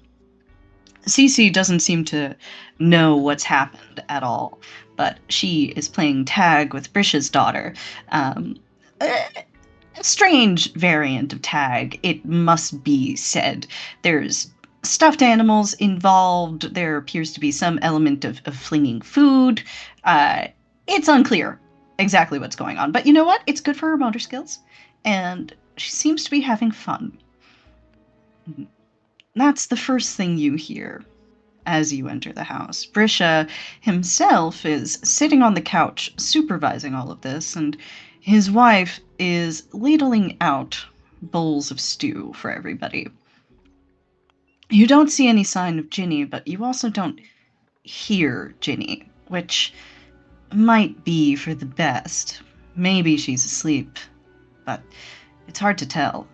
Cece doesn't seem to know what's happened at all, but she is playing tag with Brisha's daughter. A strange variant of tag, it must be said. There's stuffed animals involved. There appears to be some element of flinging food. It's unclear exactly what's going on, but you know what? It's good for her motor skills, and she seems to be having fun. That's the first thing you hear as you enter the house. Brisha himself is sitting on the couch supervising all of this, and his wife is ladling out bowls of stew for everybody. You don't see any sign of Ginny, but you also don't hear Ginny, which might be for the best. Maybe she's asleep, but it's hard to tell.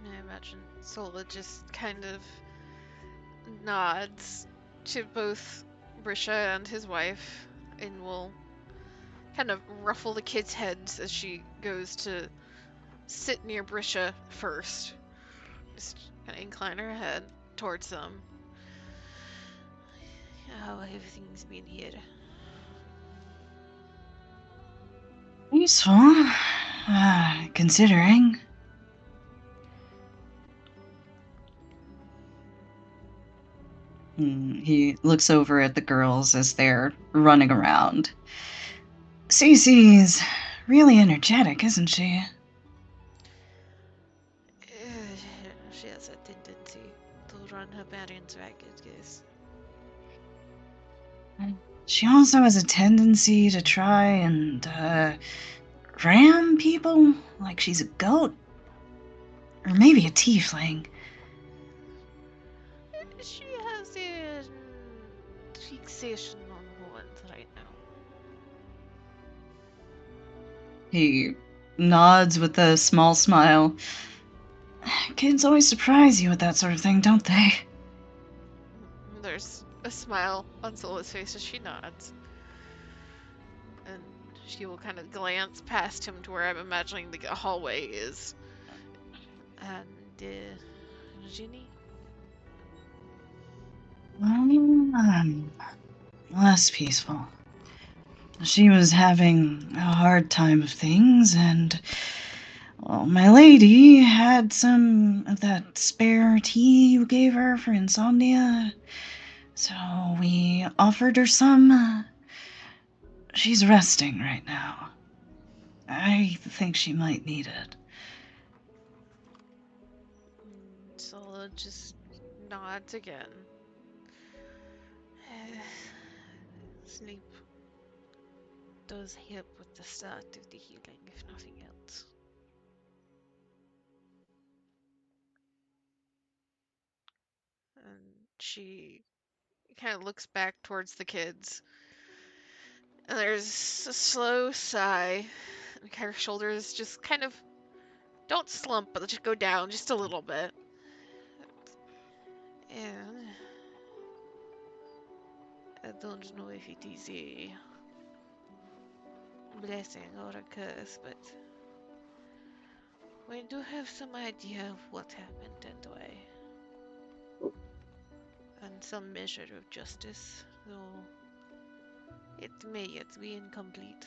I imagine Sola just kind of nods to both Brisha and his wife and will kind of ruffle the kids' heads as she goes to sit near Brisha first. Just kind of incline her head towards them. How everything's been here. Useful, considering. He looks over at the girls as they're running around. Cece's really energetic, isn't she? She has a tendency to run her parents ragged, guys. She also has a tendency to try and, ram people like she's a goat. Or maybe a tiefling. She has a fixation on horns right now. He nods with a small smile. Kids always surprise you with that sort of thing, don't they? There's a smile on Sola's face as she nods. And she will kind of glance past him to where I'm imagining the hallway is. And, Ginny? Less peaceful. She was having a hard time of things, and, well, my lady had some of that spare tea you gave her for insomnia, so we offered her some. She's resting right now. I think she might need it. Sola just nods again. Sleep does help with the start of the healing, if nothing else. And she kind of looks back towards the kids. And there's a slow sigh. And her shoulders just kind of don't slump, but just go down just a little bit. And I don't know if it is a blessing or a curse, but we do have some idea of what happened and why. And some measure of justice, though it may yet be incomplete.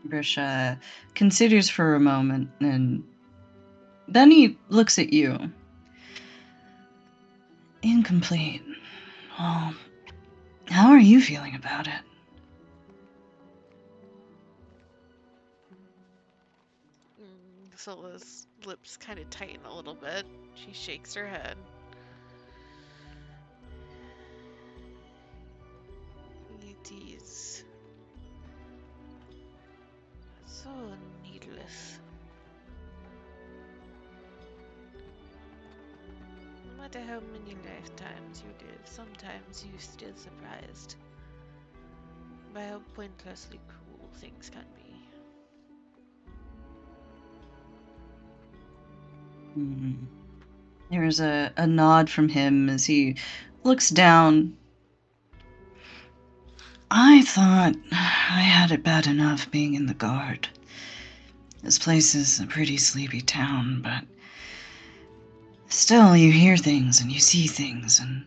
Grisha considers for a moment, and then he looks at you. Incomplete. Well, how are you feeling about it? Sola's lips kind of tighten a little bit. She shakes her head. It is so needless. No matter how many lifetimes you live, sometimes you're still surprised by how pointlessly cruel things can be. There's a nod from him as he looks down. I thought I had it bad enough being in the guard. This place is a pretty sleepy town, but still you hear things and you see things, and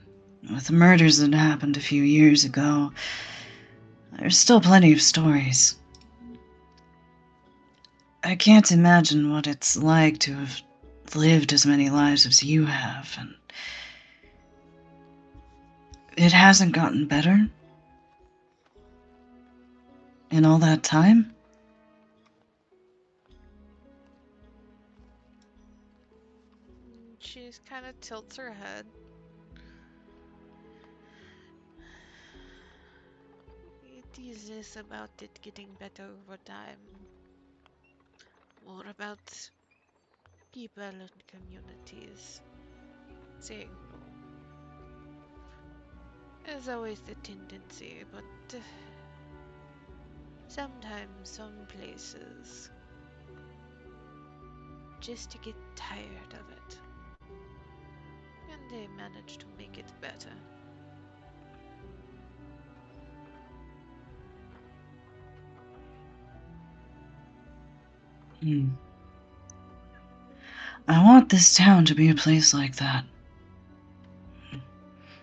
with the murders that happened a few years ago, there's still plenty of stories. I can't imagine what it's like to have lived as many lives as you have, and it hasn't gotten better in all that time. She kind of tilts her head. It is less about it getting better over time, more about people and communities saying no. There's always the tendency, but sometimes some places just get tired of it, and they manage to make it better. I want this town to be a place like that.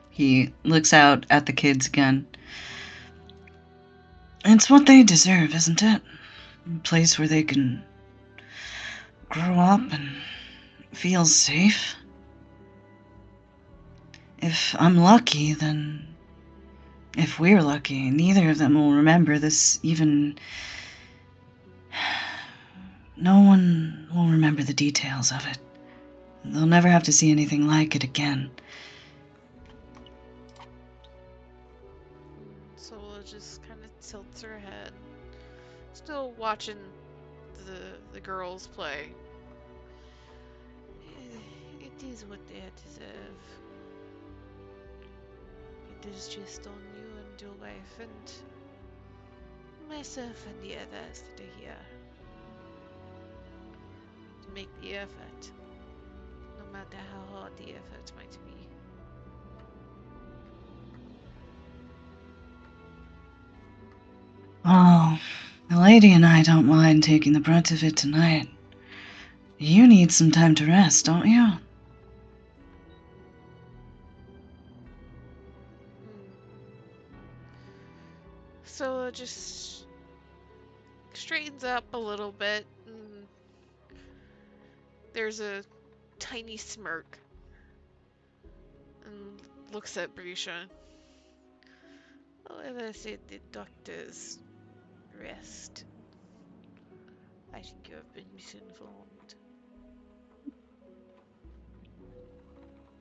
He looks out at the kids again. It's what they deserve, isn't it? A place where they can grow up and feel safe. If I'm lucky, then if we're lucky, neither of them will remember this even. No one will remember the details of it. They'll never have to see anything like it again. Sola just kind of tilts her head, still watching the girls play. It is what they deserve. It is just on you and your wife and myself and the others that are here to make the effort, no matter how hard the effort might be. Oh, the lady and I don't mind taking the brunt of it tonight. You need some time to rest, don't you? So just straightens up a little bit, and there's a tiny smirk, and looks at Brisha. Oh, Whoever said the doctors rest. I think you have been misinformed.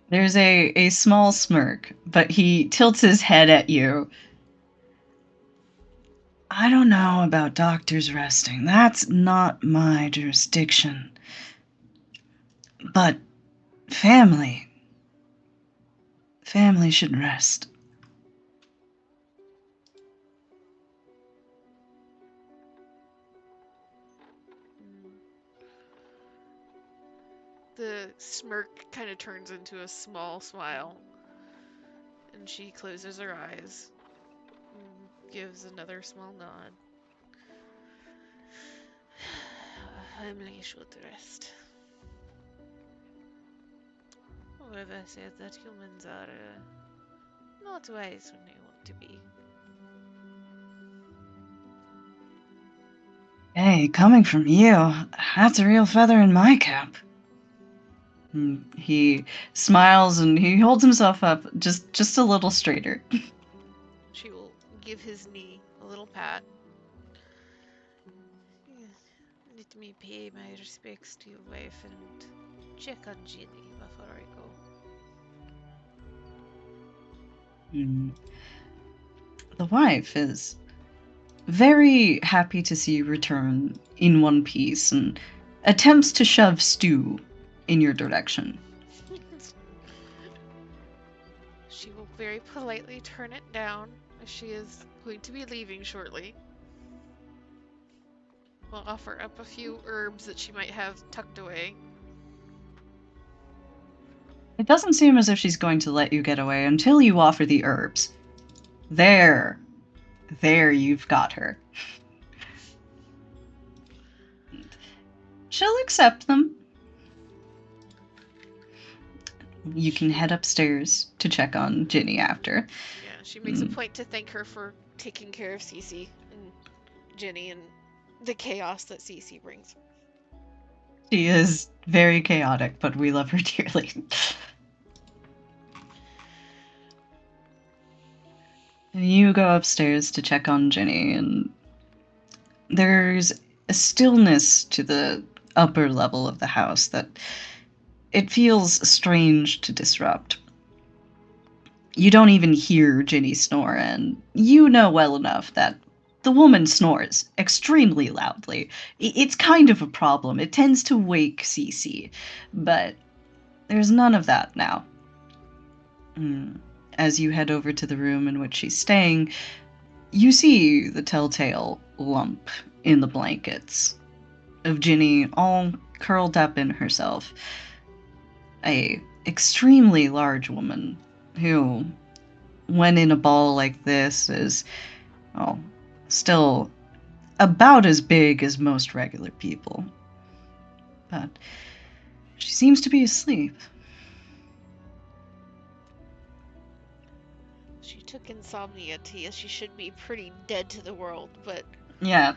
There's a small smirk, but he tilts his head at you. I don't know about doctors resting. That's not my jurisdiction. But family should rest. The smirk kind of turns into a small smile, and she closes her eyes and gives another small nod. Family should rest. Whoever said that humans are not wise when they want to be. Hey, coming from you, that's a real feather in my cap. He smiles and he holds himself up just a little straighter. She will give his knee a little pat. Let me pay my respects to your wife and check on Ginny before I go. The wife is very happy to see you return in one piece and attempts to shove stew in your direction. She will very politely turn it down as she is going to be leaving shortly. We'll offer up a few herbs that she might have tucked away. It doesn't seem as if she's going to let you get away until you offer the herbs. There you've got her. She'll accept them. You can head upstairs to check on Ginny after. Yeah, she makes a point to thank her for taking care of Cece and Ginny and the chaos that Cece brings. She is very chaotic, but we love her dearly. You go upstairs to check on Ginny, and there's a stillness to the upper level of the house that it feels strange to disrupt. You don't even hear Ginny snore, and you know well enough that the woman snores extremely loudly. It's kind of a problem. It tends to wake Cece, but there's none of that now. As you head over to the room in which she's staying, you see the telltale lump in the blankets of Ginny all curled up in herself. A extremely large woman who, when in a ball like this, is, still about as big as most regular people. But she seems to be asleep. She took insomnia tea. She should be pretty dead to the world, but Yeah.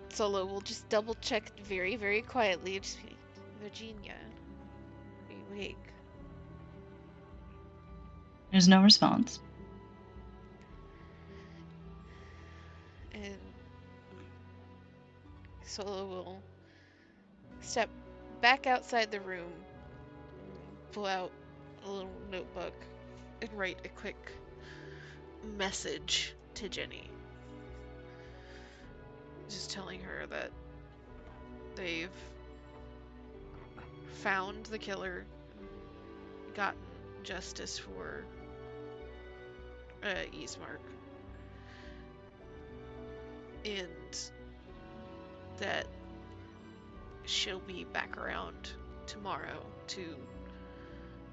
Solo will just double check very, very quietly. Just be, Virginia, are you awake? There's no response. And Solo will step back outside the room, pull out a little notebook, and write a quick message to Ginny. Just telling her that they've found the killer, gotten justice for Eastmark, and that she'll be back around tomorrow to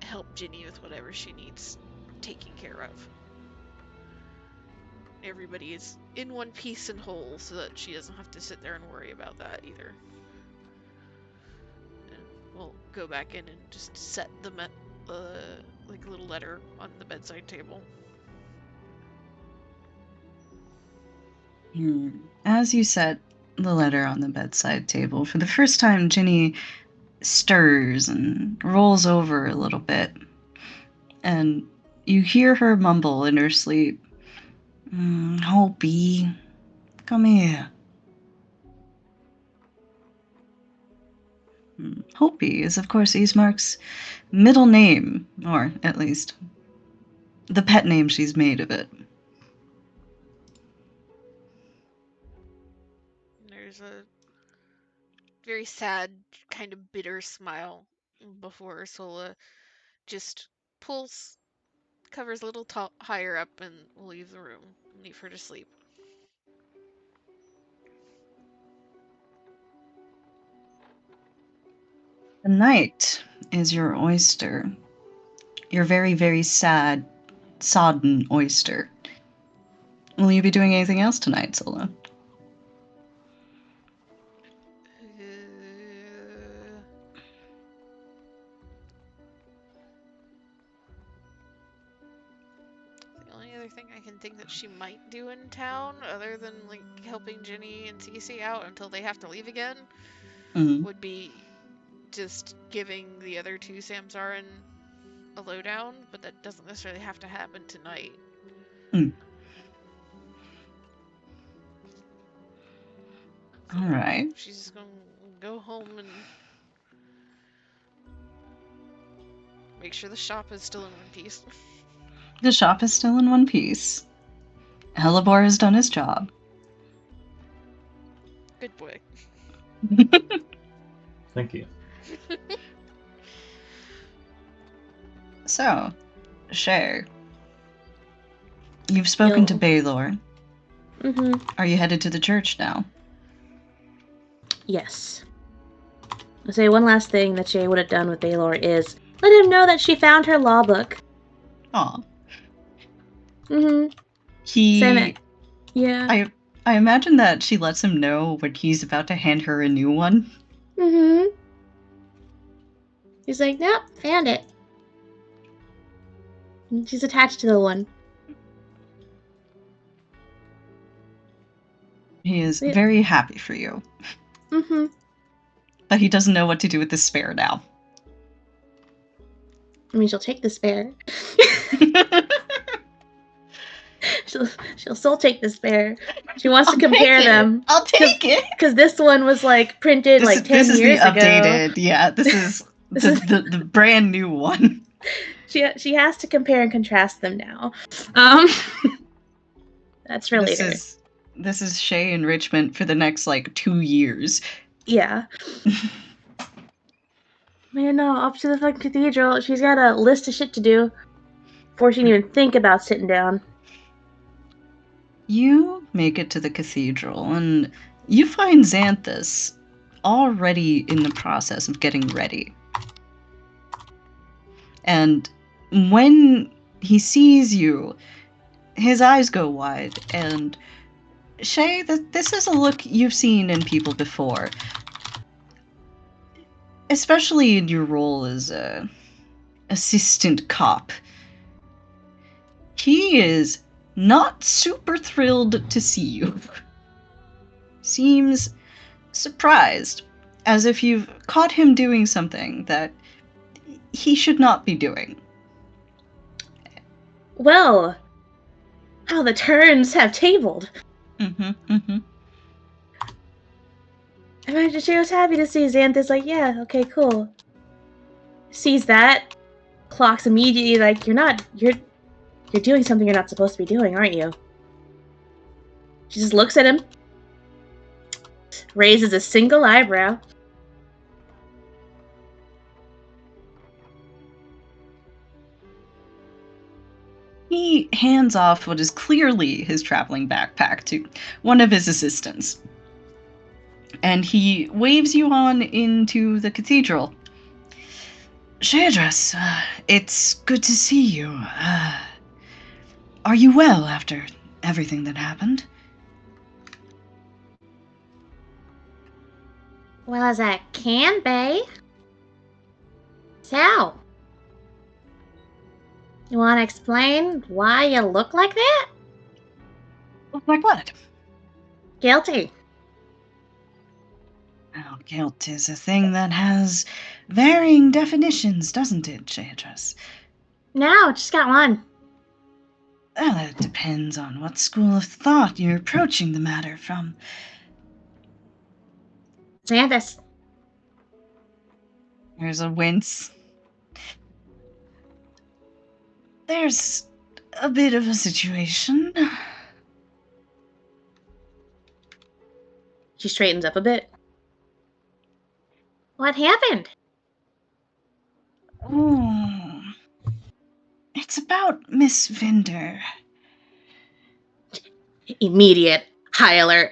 help Ginny with whatever she needs taking care of. Everybody is in one piece and whole so that she doesn't have to sit there and worry about that either. And we'll go back in and just set the like little letter on the bedside table. As you set the letter on the bedside table, for the first time, Ginny stirs and rolls over a little bit. And you hear her mumble in her sleep, Hopi, come here. Hopi is, of course, Ismark's middle name, or at least the pet name she's made of it. There's a very sad, kind of bitter smile before Ursula just covers a little higher up and will leave the room and leave her to sleep. The night is your oyster. Your very, very sad, sodden oyster. Will you be doing anything else tonight, Sola? The only other thing I can think that she might do in town, other than like helping Jenny and Cece out until they have to leave again, would be just giving the other two Samsarin a lowdown, but that doesn't necessarily have to happen tonight. All right. She's just gonna go home and make sure the shop is still in one piece. The shop is still in one piece. Hellebore has done his job. Good boy. Thank you. So, Shay, you've spoken to Baylor. Are you headed to the church now? Yes. I'll say one last thing that Shay would have done with Baylor is let him know that she found her law book. Aw. Yeah. I imagine that she lets him know when he's about to hand her a new one. He's like, nope, found it. And she's attached to the one. He is very happy for you. But he doesn't know what to do with the spare now. I mean, she'll take the spare. She'll still take the spare. She wants to compare them. I'll take it. Because this one was like printed 10 years ago. This is the updated. Yeah, this is the brand new one. She has to compare and contrast them now. That's for later. This is Shay enrichment for the next 2 years. Yeah. Man, no, up to the fucking cathedral. She's got a list of shit to do before she can even think about sitting down. You make it to the cathedral, and you find Xanthus already in the process of getting ready. And when he sees you, his eyes go wide, and Shay, this is a look you've seen in people before. Especially in your role as a assistant cop. He is not super thrilled to see you. Seems surprised, as if you've caught him doing something that he should not be doing. Well, how the turns have tabled. I imagine she was happy to see Xanthus like, yeah, okay, cool. Sees that, clocks immediately like, you're doing something you're not supposed to be doing, aren't you? She just looks at him, raises a single eyebrow. He hands off what is clearly his traveling backpack to one of his assistants. And he waves you on into the cathedral. Shaydras, it's good to see you. Are you well after everything that happened? Well, as I can be. So, you want to explain why you look like that? Like what? Guilty. Well, guilt is a thing that has varying definitions, doesn't it, Shaydras? No, just got one. It depends on what school of thought you're approaching the matter from. Xanthus. There's a wince. There's a bit of a situation. She straightens up a bit. What happened? Oh, it's about Miss Vinder. Immediate high alert.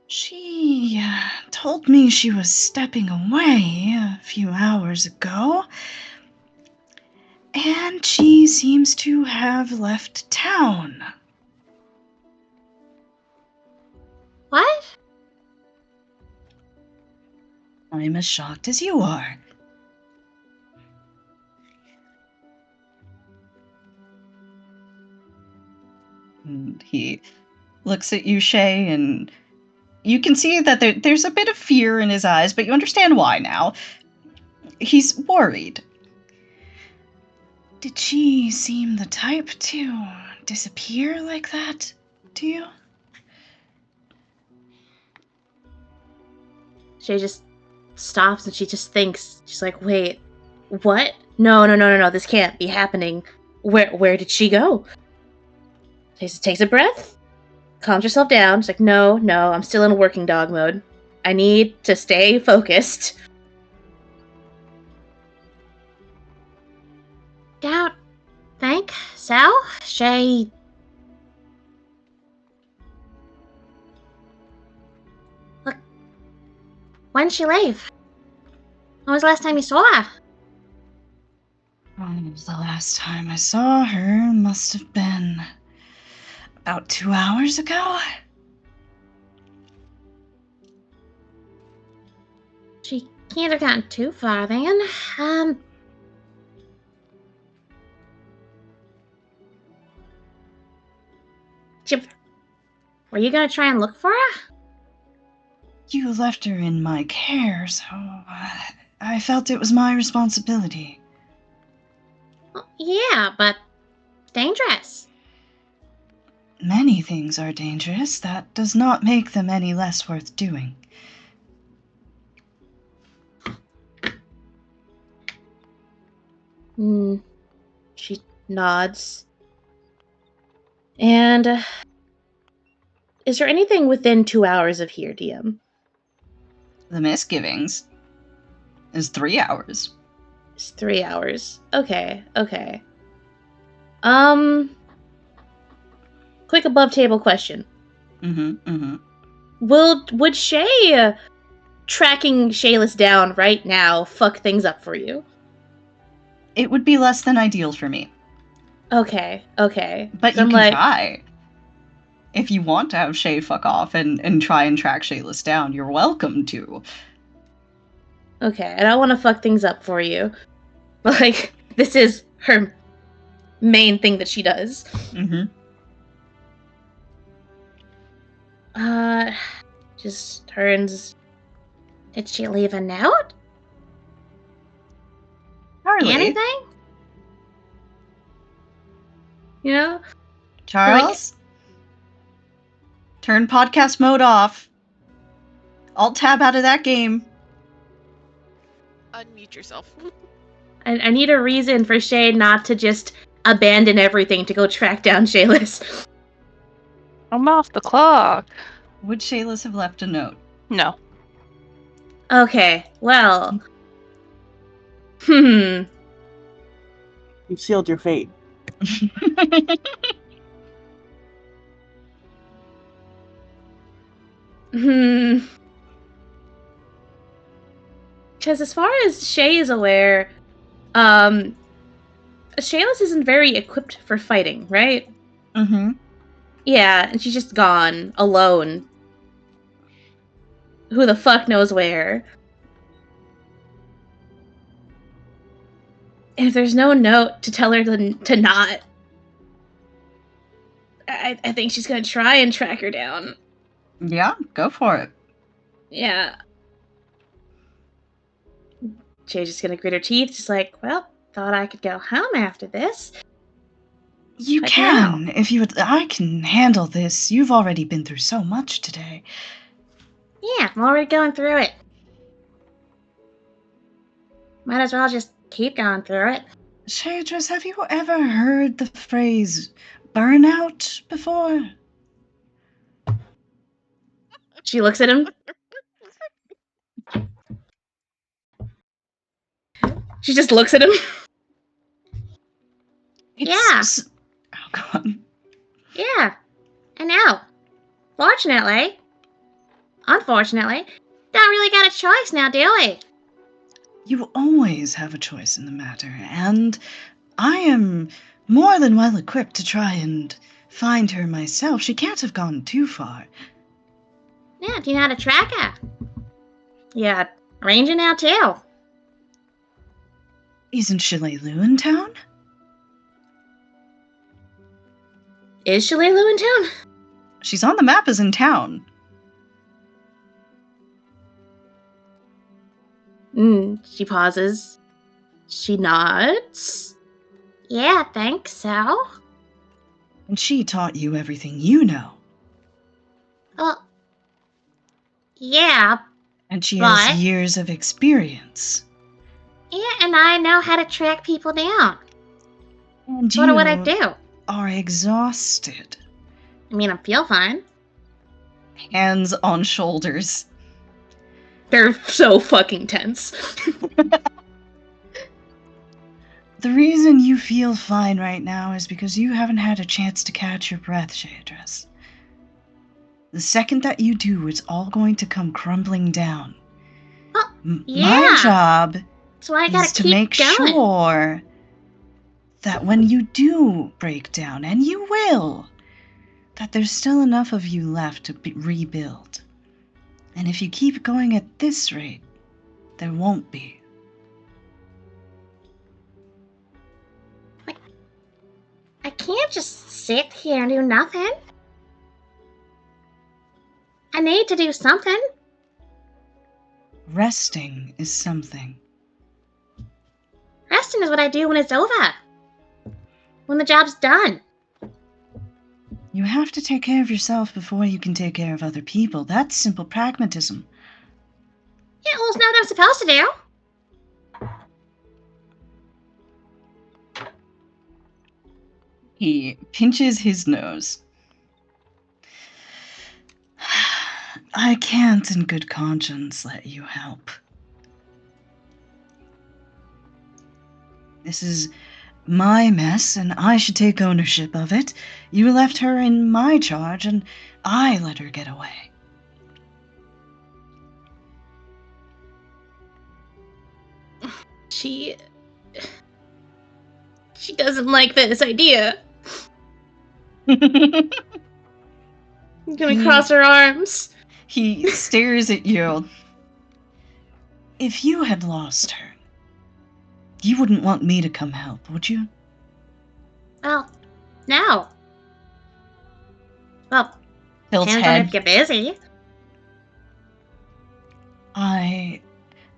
She told me she was stepping away a few hours ago, and she seems to have left town. What? I'm as shocked as you are. And he looks at you, Shay, and you can see that there's a bit of fear in his eyes, but you understand why now. He's worried. Did she seem the type to disappear like that to you? She just stops and she just thinks. She's like, wait, what? No, this can't be happening. Where did she go? Takes a breath, calms herself down. She's like, no, I'm still in working dog mode. I need to stay focused. Don't think so. Shay. Look. When did she leave? When was the last time you saw her? The last time I saw her must have been about 2 hours ago. She can't have gotten too far then. Were you gonna try and look for her? You left her in my care, so I felt it was my responsibility. Well, yeah, but dangerous. Many things are dangerous. That does not make them any less worth doing. She nods. And is there anything within 2 hours of here, DM? The misgivings is 3 hours. It's 3 hours. Okay. Quick above table question. Would Shay tracking Shayless down right now fuck things up for you? It would be less than ideal for me. Okay. But you can try. If you want to have Shay fuck off and try and track Shayless down, you're welcome to. Okay, I don't want to fuck things up for you. But, like, this is her main thing that she does. Just turns. Did she leave a note? Charlie. Anything? You know? Charles? Turn podcast mode off. Alt tab out of that game. Unmute yourself. I need a reason for Shay not to just abandon everything to go track down Shayless. I'm off the clock. Would Shayless have left a note? No. Okay, well. You've sealed your fate. Because as far as Shay is aware, Shayless isn't very equipped for fighting, right? Yeah, and she's just gone, alone. Who the fuck knows where? And if there's no note to tell her to not, I think she's gonna try and track her down. Yeah, go for it. Yeah. Shay's just gonna grit her teeth, just like, well, thought I could go home after this. You But can, if you would. I can handle this. You've already been through so much today. Yeah, I'm already going through it. Might as well just keep going through it. Shadris, have you ever heard the phrase burnout before? She looks at him. She just looks at him. Yeah. Oh, God. Yeah, I know. Fortunately. Unfortunately. Don't really got a choice now, do we? You always have a choice in the matter, and I am more than well equipped to try and find her myself. She can't have gone too far. Yeah, do you know how to track her? Yeah, ranger now too. Isn't Shillelagh in town? Is Shillelagh in town? She's on the map as in town. She pauses. She nods. Yeah, I think so. And she taught you everything you know. Well, yeah, And she But- has years of experience. yeah, and I know how to track people down. And What you would I do? are exhausted. I mean, I feel fine. Hands on shoulders. They're so fucking tense. The reason you feel fine right now is because you haven't had a chance to catch your breath, Shadris. The second that you do, it's all going to come crumbling down. Well, My yeah. job So I is gotta to keep make going. sure that when you do break down, and you will, that there's still enough of you left to rebuild. And if you keep going at this rate, there won't be. I can't just sit here and do nothing. I need to do something. Resting is something. Resting is what I do when it's over. When the job's done. You have to take care of yourself before you can take care of other people. That's simple pragmatism. Yeah, well, it's not what I'm supposed to do. He pinches his nose. I can't in good conscience let you help. This is my mess, and I should take ownership of it. You left her in my charge, and I let her get away. She doesn't like this idea. I'm gonna cross her arms. He stares at you. If you had lost her, you wouldn't want me to come help, would you? Well, no. Well, Tilt's depends on head. if you're busy. I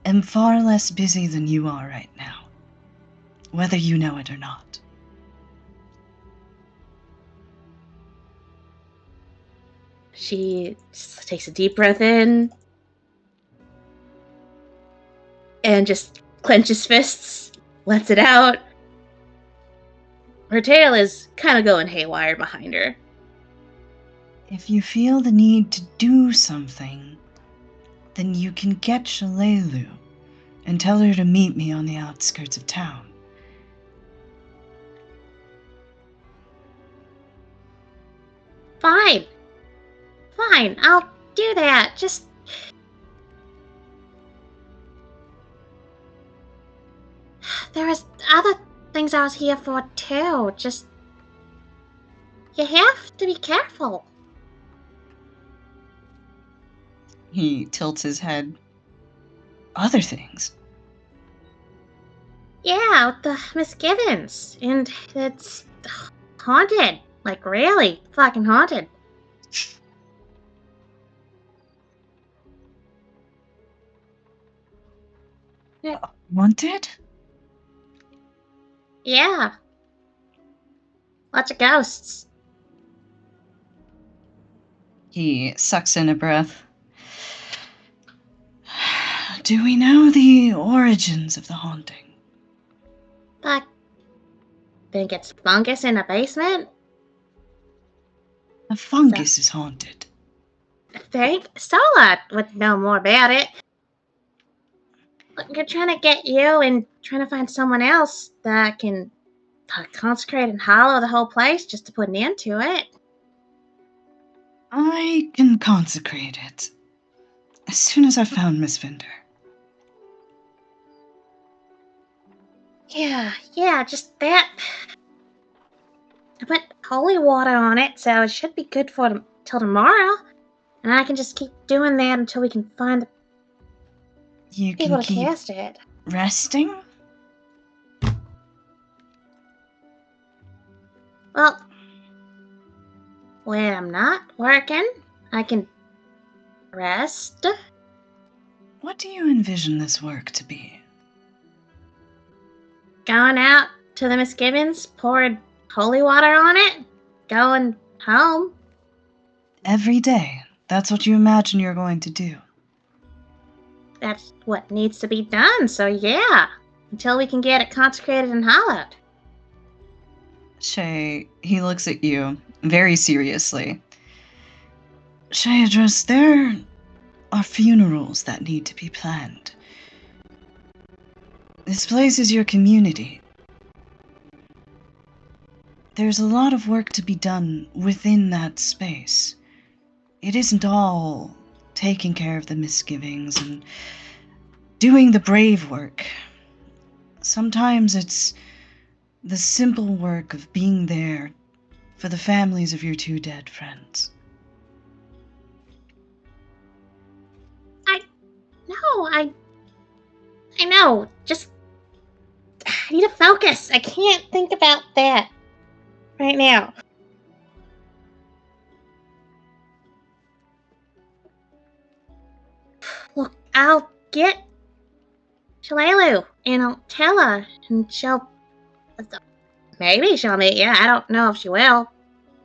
am far less busy than you are right now, whether you know it or not. She just takes a deep breath in and just clenches fists, lets it out. Her tail is kind of going haywire behind her. If you feel the need to do something, then you can get Shillelagh and tell her to meet me on the outskirts of town. Fine. Fine, I'll do that. Just... There was other things I was here for, too. Just... You have to be careful. He tilts his head. Other things? Yeah, with the misgivings. And it's haunted. Like, really fucking haunted. Wanted? Yeah. Lots of ghosts. He sucks in a breath. Do we know the origins of the haunting? But think it's fungus in the basement? The fungus is haunted. Think Sola would know more about it. Look, you're trying to get you and trying to find someone else that can consecrate and hollow the whole place just to put an end to it. I can consecrate it. As soon as I've found Miss Vinder. Yeah, just that. I put holy water on it, so it should be good for till tomorrow. And I can just keep doing that until we can find the You people can to keep cast it. resting? Well, when I'm not working, I can rest. What do you envision this work to be? Going out to the misgivings, pouring holy water on it, going home. Every day. That's what you imagine you're going to do. That's what needs to be done, so yeah. Until we can get it consecrated and hallowed. Shay, he looks at you very seriously. Shayadris, there are funerals that need to be planned. This place is your community. There's a lot of work to be done within that space. It isn't all taking care of the misgivings and doing the brave work. Sometimes it's the simple work of being there for the families of your two dead friends. I know. Just I need to focus. I can't think about that right now. Look, I'll get Shalelu and I'll tell her, and maybe she'll meet you. I don't know if she will.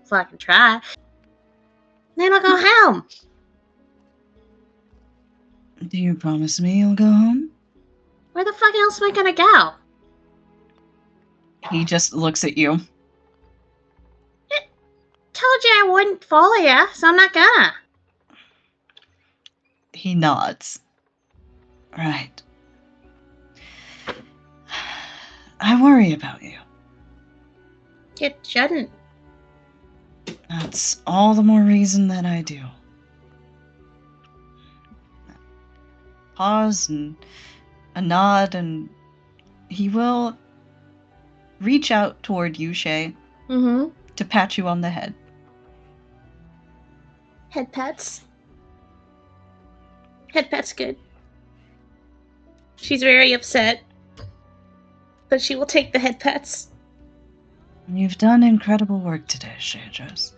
So I can try. Then I'll go home. Do you promise me you'll go home? Where the fuck else am I gonna go? He just looks at you. Told you I wouldn't follow you, so I'm not gonna. He nods. Right. I worry about you. You shouldn't. That's all the more reason that I do. Pause and a nod, and he will reach out toward you, Shay, to pat you on the head. Head pats. Head pat's good. She's very upset, but she will take the head pats. You've done incredible work today, Shayadris.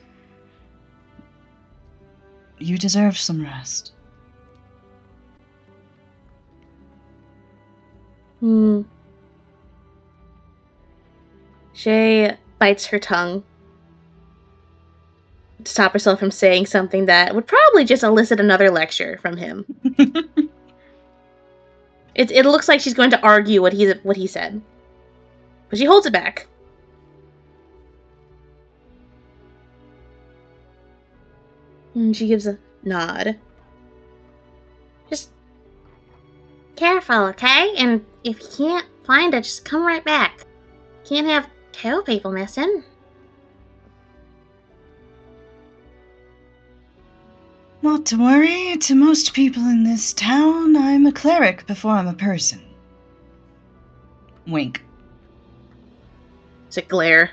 You deserve some rest. Shay bites her tongue to stop herself from saying something that would probably just elicit another lecture from him. It looks like she's going to argue what he said, but she holds it back. And she gives a nod. Just careful, okay? And if you can't find it, just come right back. Can't have two people missing. Not to worry, to most people in this town, I'm a cleric before I'm a person. Wink. It's a glare.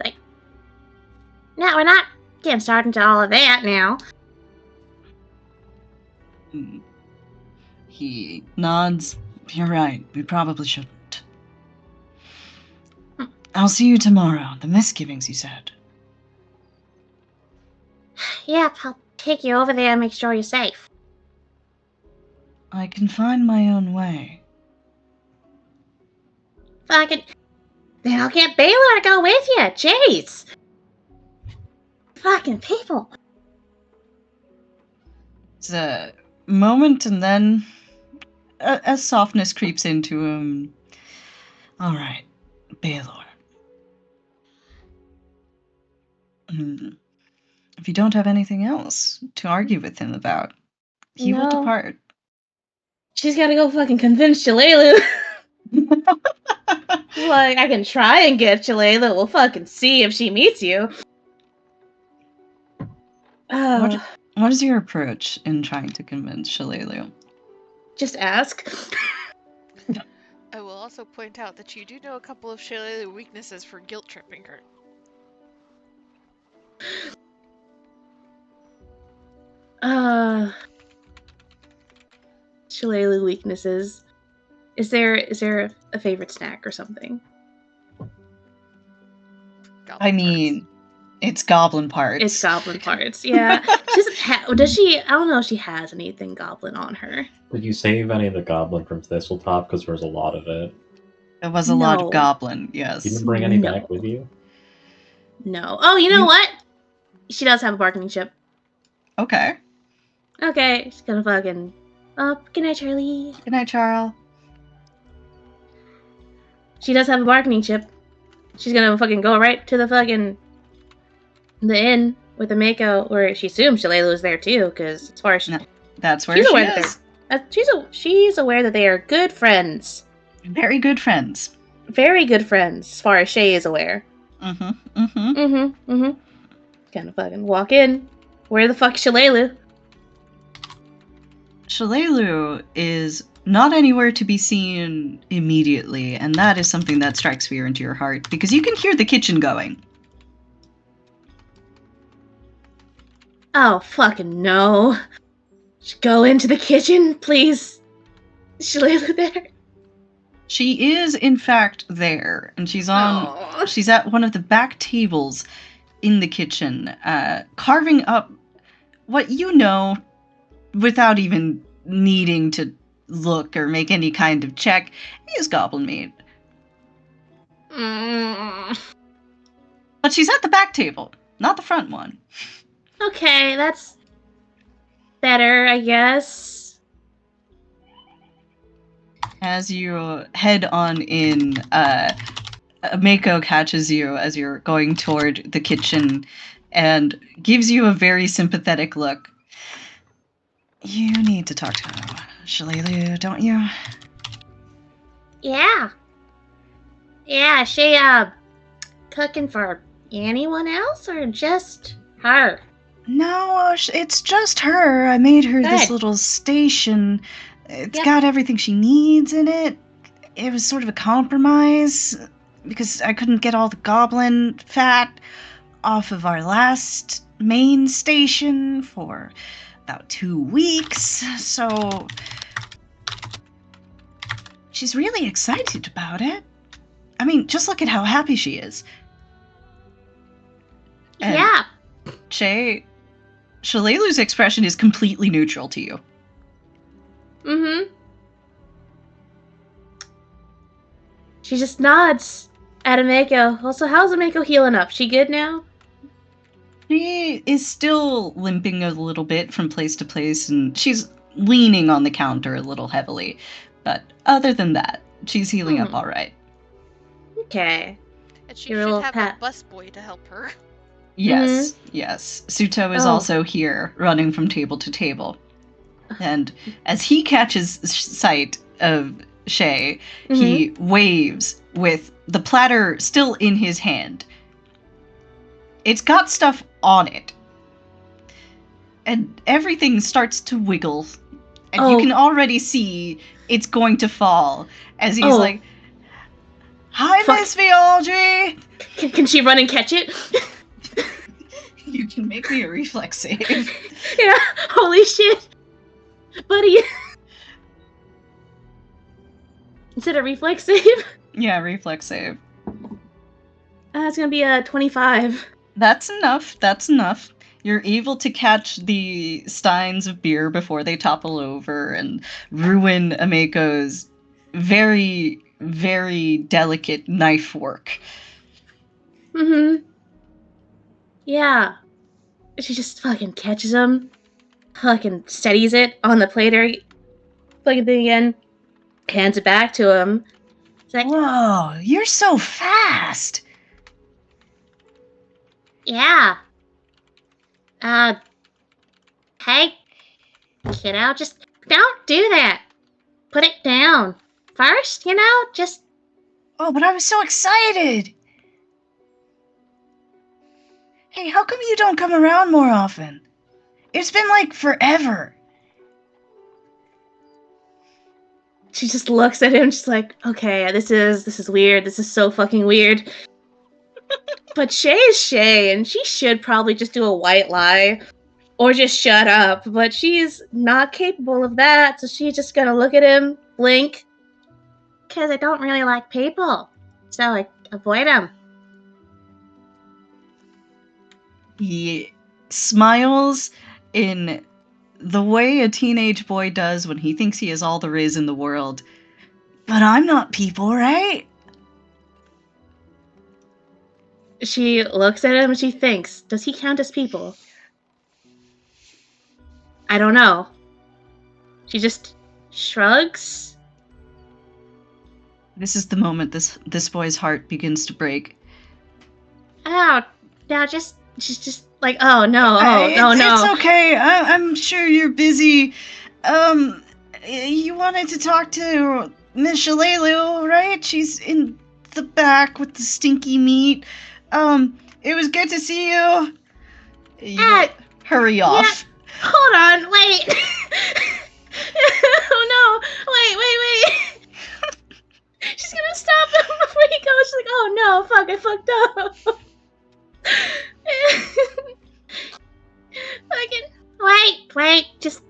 Like, no, we're not getting started into all of that now. He nods. You're right, we probably shouldn't. I'll see you tomorrow. The misgivings, you said. Yep, I'll take you over there and make sure you're safe. I can find my own way. fucking... Then I'll get Baylor to go with you. Jeez. Fucking people. It's a moment, and then a softness creeps into him. All right, Baylor. If you don't have anything else to argue with him about, he will No. depart. She's gotta go fucking convince Shalelu. Like, I can try and get Shalelu. We'll fucking see if she meets you. What is your approach in trying to convince Shalelu? Just ask. I will also point out that you do know a couple of Shayla's weaknesses for guilt tripping her. Shalelu weaknesses. Is there a favorite snack or something? Goblin It's goblin parts. It's goblin parts. Yeah. She doesn't does she? I don't know if she has anything goblin on her. Did you save any of the goblin from Thistletop? Because there was a lot of it. There was a lot No. of goblin, yes. You didn't bring any No. back with you? No. Oh, you know what? She does have a bargaining chip. Okay. Okay, she's gonna fucking... good night, Charlie. Good night, Charles. She does have a bargaining chip. She's gonna fucking go right to the inn with the Mako, where she assumes Shalelu is there too, because as far as No, that's where she's she aware is. that she's aware that they are good friends, Very good friends. very good friends, as far as Shay is aware. Mm-hmm. Gonna fucking walk in. Where the fuck's Shalelu? Shalelu is not anywhere to be seen immediately, and that is something that strikes fear into your heart, because you can hear the kitchen going. Oh, fucking no. Go into the kitchen, please. Is Shalelu there? She is, in fact, there, and she's at one of the back tables in the kitchen, carving up what you know, without even needing to look or make any kind of check, is goblin meat. But she's at the back table, not the front one. Okay, that's better, I guess. As you head on in, Mako catches you as you're going toward the kitchen and gives you a very sympathetic look. You need to talk to Shalelu, don't you? Yeah. Yeah, she, cooking for anyone else or just her? No, it's just her. I made her this Good. little station. It's Yep. got everything she needs in it. It was sort of a compromise because I couldn't get all the goblin fat off of our last main station for about 2 weeks. So she's really excited about it. I mean, just look at how happy she is. And Yeah. Shalelu's expression is completely neutral to you. She just nods at Ameko. Also, how's Ameko healing up? She good now? She is still limping a little bit from place to place, and she's leaning on the counter a little heavily. But other than that, she's healing up all right. Okay. And she Your should little have pat. a busboy to help her. Yes, yes. Suto is Oh. also here, running from table to table. And as he catches sight of Shay, he waves with the platter still in his hand. It's got stuff on it. And everything starts to wiggle. And you can already see it's going to fall as he's like, "Hi, Fuck. Miss Vialdry!" Can she run and catch it? You can make me a reflex save. Yeah. Holy shit. Buddy. Is it a reflex save? Yeah, reflex save. It's gonna be a 25. That's enough. That's enough. You're able to catch the steins of beer before they topple over and ruin Ameko's very, very delicate knife work. Mm-hmm. Yeah. She just fucking catches him, fucking steadies it on the plater, fucking thing again, hands it back to him. It's like, Whoa, you're so fast! yeah. Hey, kiddo, just don't do that. Put it down. First, just... Oh, but I was so excited! Hey, how come you don't come around more often? It's been like forever. She just looks at him, just like, okay, this is weird. This is so fucking weird. But Shay is Shay, and she should probably just do a white lie. Or just shut up. But she's not capable of that, so she's just gonna look at him, blink. Because I don't really like people. So I avoid them. He smiles in the way a teenage boy does when he thinks he has all the riz in the world. But I'm not people, right? She looks at him and she thinks, does he count as people? I don't know. She just shrugs. This is the moment this boy's heart begins to break. Oh, now she's just like, oh no, no. It's okay. I'm sure you're busy. You wanted to talk to Miss Shalelu, right? She's in the back with the stinky meat. It was good to see you. Hurry off. Yeah. Hold on, wait. Oh no, wait. She's gonna stop him before he goes. She's like, oh no, fuck, I fucked up. Fucking, wait, just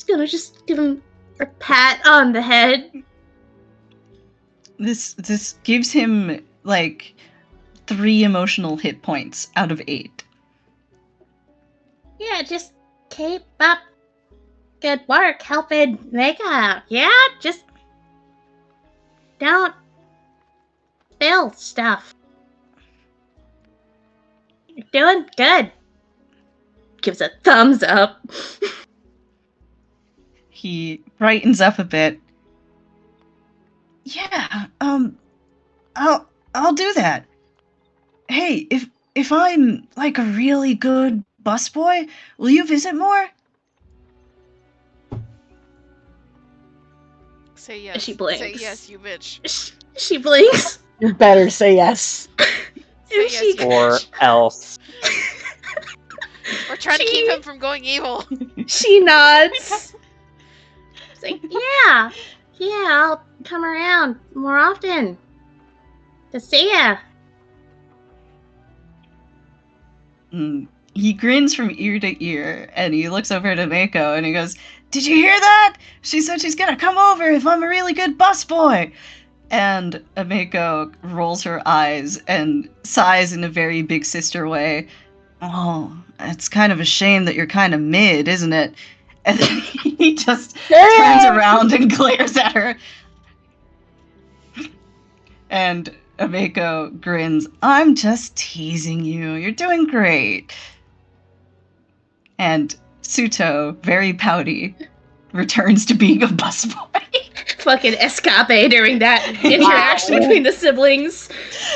gonna give him a pat on the head. This gives him, like, 3 emotional hit points out of 8. Yeah, just keep up good work helping Mega. Yeah, just don't spill stuff. You're doing good. Gives a thumbs up. He brightens up a bit. Yeah, I'll do that. Hey, if I'm like a really good busboy, will you visit more? Say yes. She blinks. Say yes, you bitch. She blinks. You better say yes. Say yes, she- you Or bitch. else. We're trying to keep him from going evil. She nods. It's like, yeah, I'll come around more often to see ya. He grins from ear to ear, and he looks over to Mako, and he goes, "Did you hear that? She said she's gonna come over if I'm a really good busboy." And Mako rolls her eyes and sighs in a very big sister way. "Oh, it's kind of a shame that you're kind of mid, isn't it?" And then he just turns around and glares at her. And Mako grins, "I'm just teasing you. You're doing great." And Suto, very pouty, returns to being a busboy. Fucking escape during that interaction between the siblings.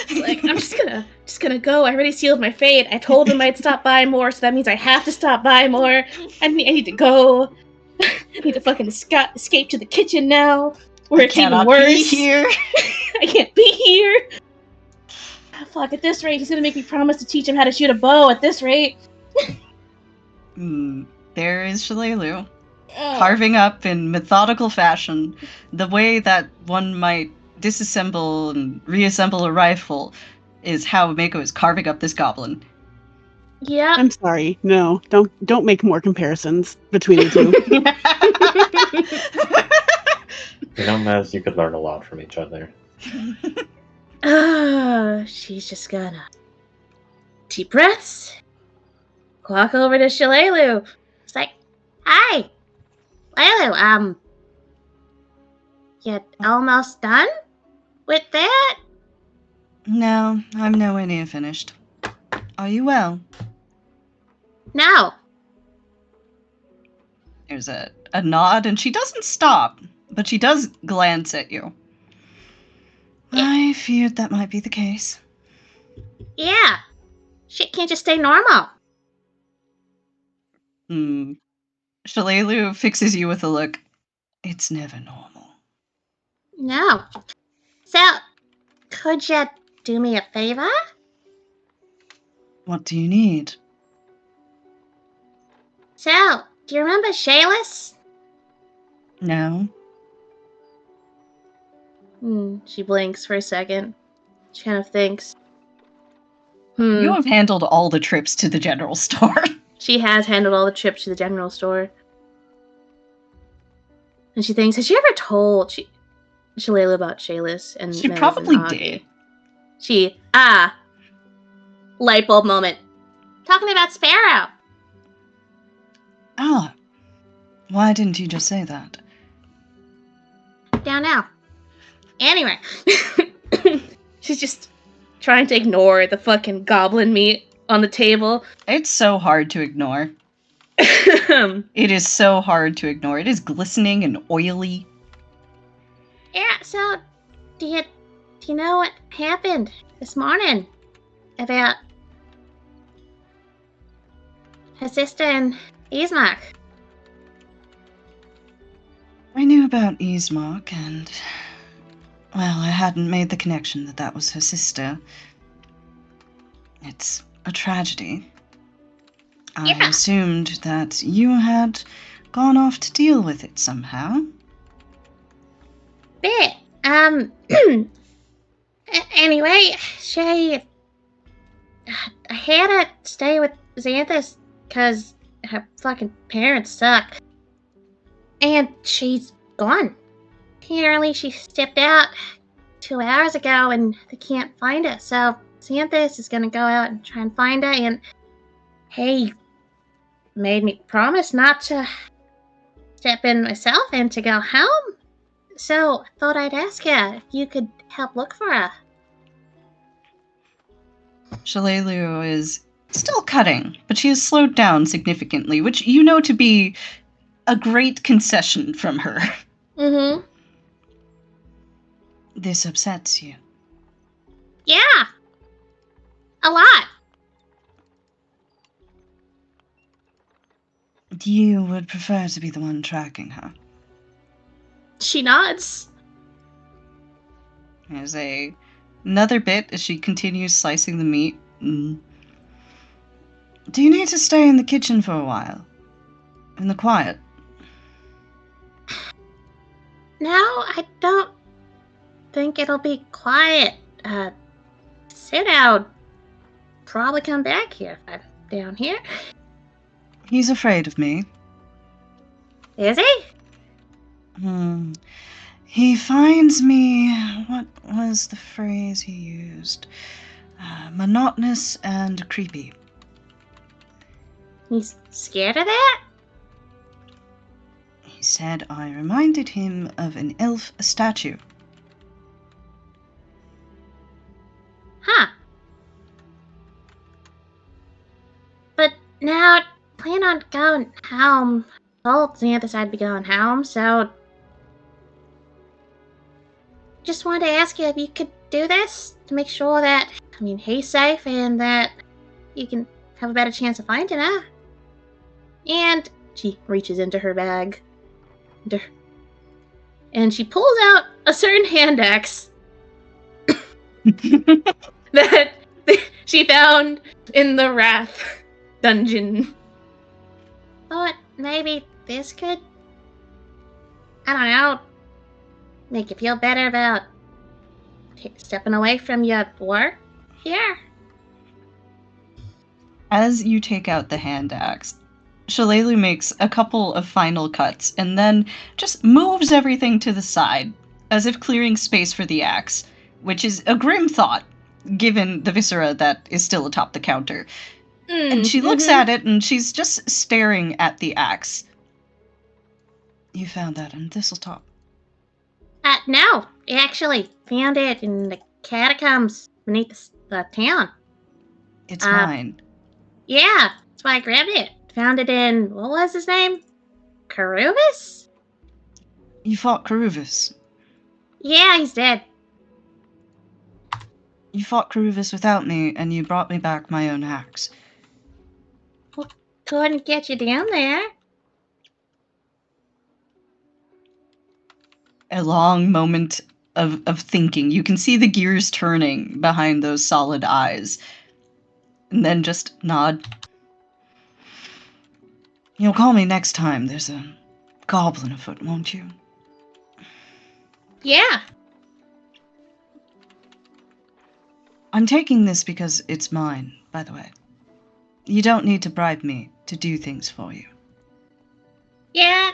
It's like, I'm just gonna go. I already sealed my fate. I told him I'd stop by more, so that means I have to stop by more. I need to go. I need to fucking escape to the kitchen now, where it's even Cannot worse. be here. I can't be here. Fuck, at this rate, he's gonna make me promise to teach him how to shoot a bow at this rate. There is Shalelu, Oh. carving up in methodical fashion, the way that one might disassemble and reassemble a rifle is how Mako is carving up this goblin. Yeah. I'm sorry. No, don't make more comparisons between the two. You know, Mez, you could learn a lot from each other. She's just gonna deep breaths, walk over to Shalelu. It's like, hi, Lelu, you almost done? with that? No, I'm nowhere near finished. Are you well? No. There's a nod, and she doesn't stop, but she does glance at you. I feared that might be the case. Yeah. Shit can't just stay normal. Shalelu fixes you with a look. It's never normal. No. So, could you do me a favor? What do you need? So, do you remember Shayless? No. She blinks for a second. She kind of thinks. You have handled all the trips to the general store. She has handled all the trips to the general store. And she thinks, has she ever told Shalala about Shayless and She Mez probably and Augie? did. Light bulb moment. Talking about Sparrow. Ah. Why didn't you just say that? Down now. Anyway. She's just trying to ignore the fucking goblin meat on the table. It's so hard to ignore. It is so hard to ignore. It is glistening and oily. Yeah, so do you know what happened this morning about her sister and Ismark? I knew about Ismark, and well, I hadn't made the connection that was her sister. It's a tragedy. I assumed that you had gone off to deal with it somehow. Bit. Anyway, I had to stay with Xanthus because her fucking parents suck. And she's gone. Apparently she stepped out 2 hours ago and they can't find her. So Xanthus is gonna go out and try and find her, and he made me promise not to step in myself and to go home. So I thought I'd ask you if you could help look for her. Shalelu is still cutting, but she has slowed down significantly, which you know to be a great concession from her. Mm-hmm. This upsets you. Yeah. A lot. You would prefer to be the one tracking her. She nods. There's another bit as she continues slicing the meat. Do you need to stay in the kitchen for a while? In the quiet? No, I don't think it'll be quiet. Sid out. Probably come back here if I'm down here. He's afraid of me. Is he? He finds me... What was the phrase he used? Monotonous and creepy. He's scared of that? He said I reminded him of an elf statue. Huh. But now I plan on going home. Told Xanthus I'd be going home, so just wanted to ask you if you could do this to make sure that, he's safe and that you can have a better chance of finding her. And she reaches into her bag. And she pulls out a certain hand axe that she found in the Wrath dungeon. Thought maybe this could, I don't know, make you feel better about stepping away from your work here. As you take out the hand axe, Shalelu makes a couple of final cuts and then just moves everything to the side, as if clearing space for the axe, which is a grim thought, given the viscera that is still atop the counter. And she looks at it, and she's just staring at the axe. You found that in Thistletop. No. I actually found it in the catacombs beneath the town. It's mine. Yeah, that's why I grabbed it. Found it in, what was his name? Carubus? You fought Caruvus. Yeah, he's dead. You fought Caruvus without me, and you brought me back my own axe. Couldn't get you down there. A long moment of thinking. You can see the gears turning behind those solid eyes. And then just nod. You'll call me next time there's a goblin afoot, won't you? Yeah. I'm taking this because it's mine, by the way. You don't need to bribe me to do things for you. Yeah.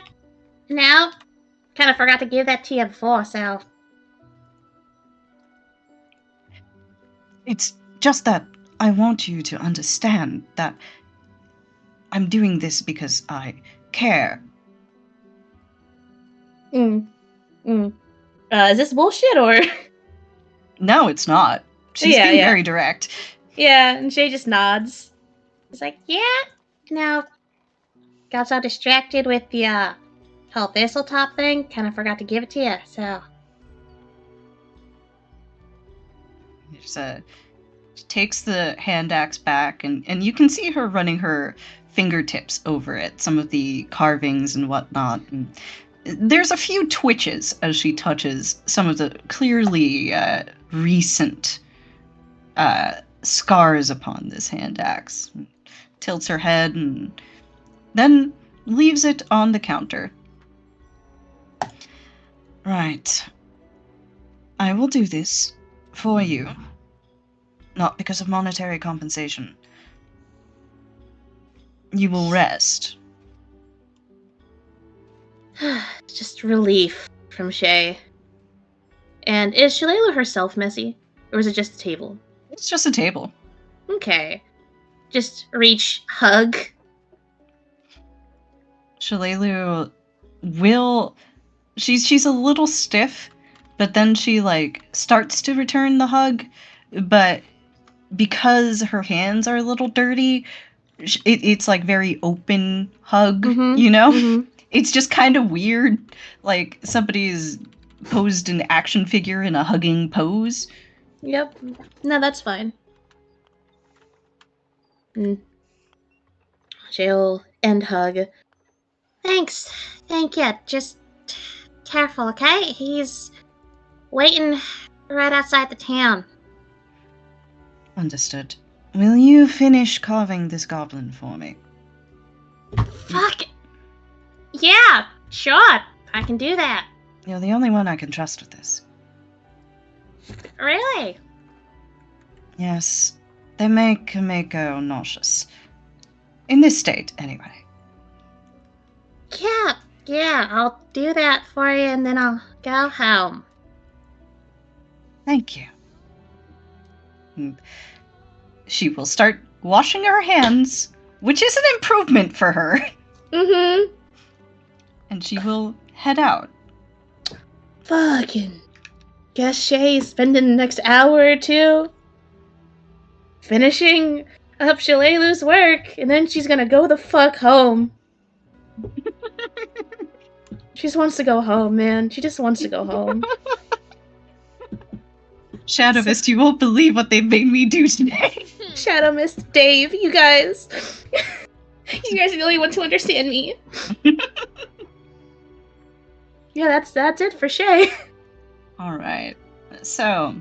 Now, kind of forgot to give that to you before, so. It's just that I want you to understand that I'm doing this because I care. Is this bullshit or? No, it's not. She's being very direct. Yeah, and Shay just nods. He's like, yeah. Now, got so distracted with the whole thistle top thing, kind of forgot to give it to you, so. She takes the hand axe back, and you can see her running her fingertips over it, some of the carvings and whatnot. And there's a few twitches as she touches some of the clearly recent scars upon this hand axe. Tilts her head and then leaves it on the counter. Right. I will do this for you. Not because of monetary compensation. You will rest. Just relief from Shay. And is Shalala herself messy? Or is it just a table? It's just a table. Okay. Just reach, hug. Shalelu will... She's a little stiff, but then she, starts to return the hug, but because her hands are a little dirty, it's, very open hug, you know? Mm-hmm. It's just kind of weird, like somebody's posed an action figure in a hugging pose. Yep. No, that's fine. She'll end hug. Thanks. Thank you. Just careful, okay? He's waiting right outside the town. Understood. Will you finish carving this goblin for me? Fuck. Yeah, sure. I can do that. You're the only one I can trust with this. Really? Yes. They make Kameko nauseous. In this state, anyway. Yeah, I'll do that for you and then I'll go home. Thank you. She will start washing her hands, which is an improvement for her. Mm-hmm. And she will head out. Fucking. Guess Shay's spending the next hour or two finishing up Shalelu's work, and then she's gonna go the fuck home. She just wants to go home, man. She just wants to go home. Shadow Mist, you won't believe what they've made me do today. Shadow Mist, Dave, you guys. You guys are the only ones who understand me. Yeah, that's it for Shay. Alright. So,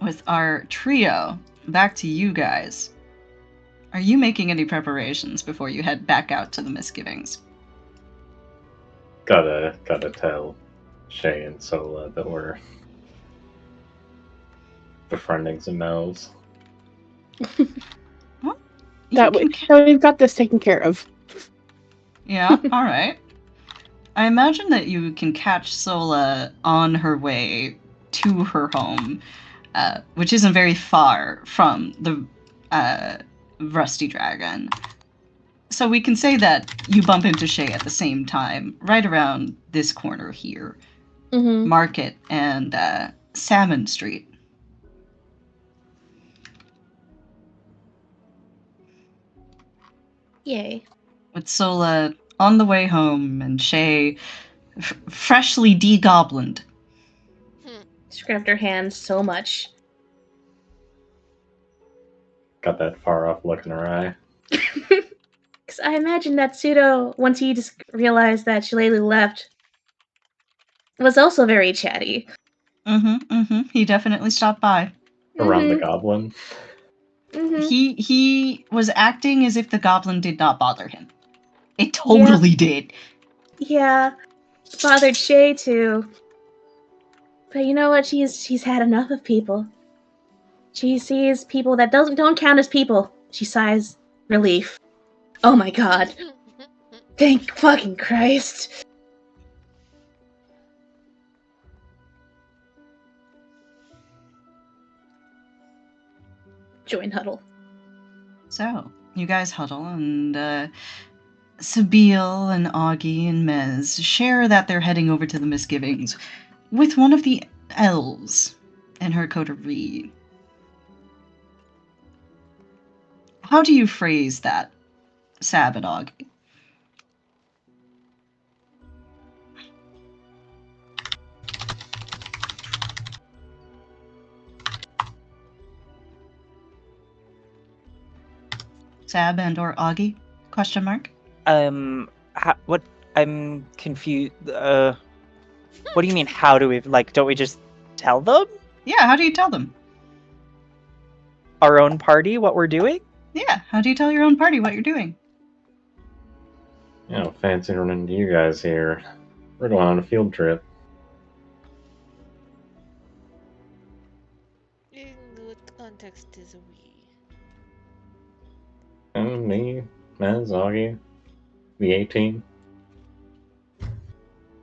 with our trio, back to you guys. Are you making any preparations before you head back out to the Misgivings? Gotta tell Shay and Sola that we're befriending some elves. Well, we've got this taken care of. Yeah, alright. I imagine that you can catch Sola on her way to her home, which isn't very far from the Rusty Dragon. So we can say that you bump into Shay at the same time, right around this corner here. Mm-hmm. Market and Salmon Street. Yay. With Sola on the way home and Shay freshly de-goblined. She grabbed her hands so much. Got that far off look in her eye. Because I imagine that Pseudo, once he just realized that Shillelagh left, was also very chatty. He definitely stopped by. Around the goblin. Mm-hmm. He was acting as if the goblin did not bother him. It totally did. Yeah. Bothered Shay too. But you know what? She's had enough of people. She sees people that don't count as people. She sighs relief. Oh my god. Thank fucking Christ. Join huddle. So, you guys huddle, and Sabine and Augie and Mez share that they're heading over to the Misgivings with one of the elves in her coterie. How do you phrase that, Sab and Augie? Sab and or Augie? Question mark. What? I'm confused. What do you mean? How do we don't we just tell them? Yeah, how do you tell them? Our own party, what we're doing? Yeah, how do you tell your own party what you're doing? You know, fancy running into you guys here. We're going on a field trip. In what context is we? And me, Mez, Augie, the 18.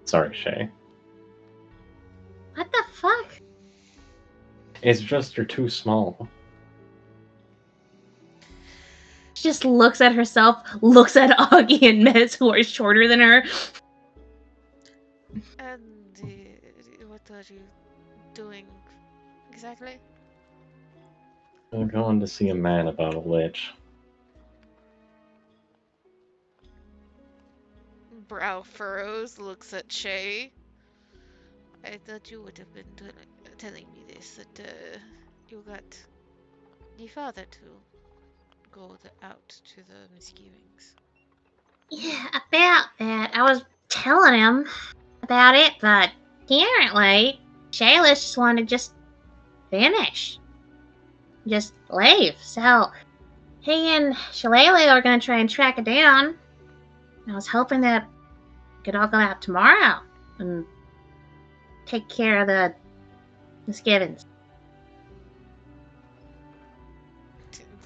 Sorry, Shay. What the fuck? It's just you're too small. She just looks at herself, looks at Augie and Mez, who are shorter than her. And what are you doing exactly? I'm going to see a man about a lich. Brow furrows, looks at Shay. I thought you would have been telling me this, that you got the father to go out to the Misgivings. Yeah, about that. I was telling him about it, but apparently Shayla just wanted to just finish. Just leave. So he and Shillelagh are gonna try and track it down. I was hoping that we could all go out tomorrow and take care of the misgivings.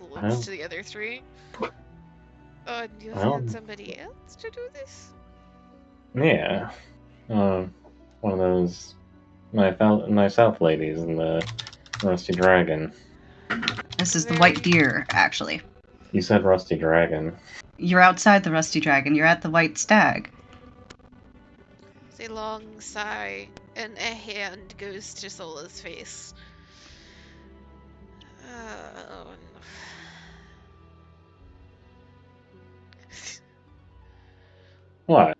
Looks Well. to the other three. Do you Well. found somebody else to do this? Yeah. One of those my South ladies in the Rusty Dragon. This is the White Deer, actually. You said Rusty Dragon. You're outside the Rusty Dragon. You're at the White Stag. It's a long sigh, and a hand goes to Sola's face. Oh, no. What?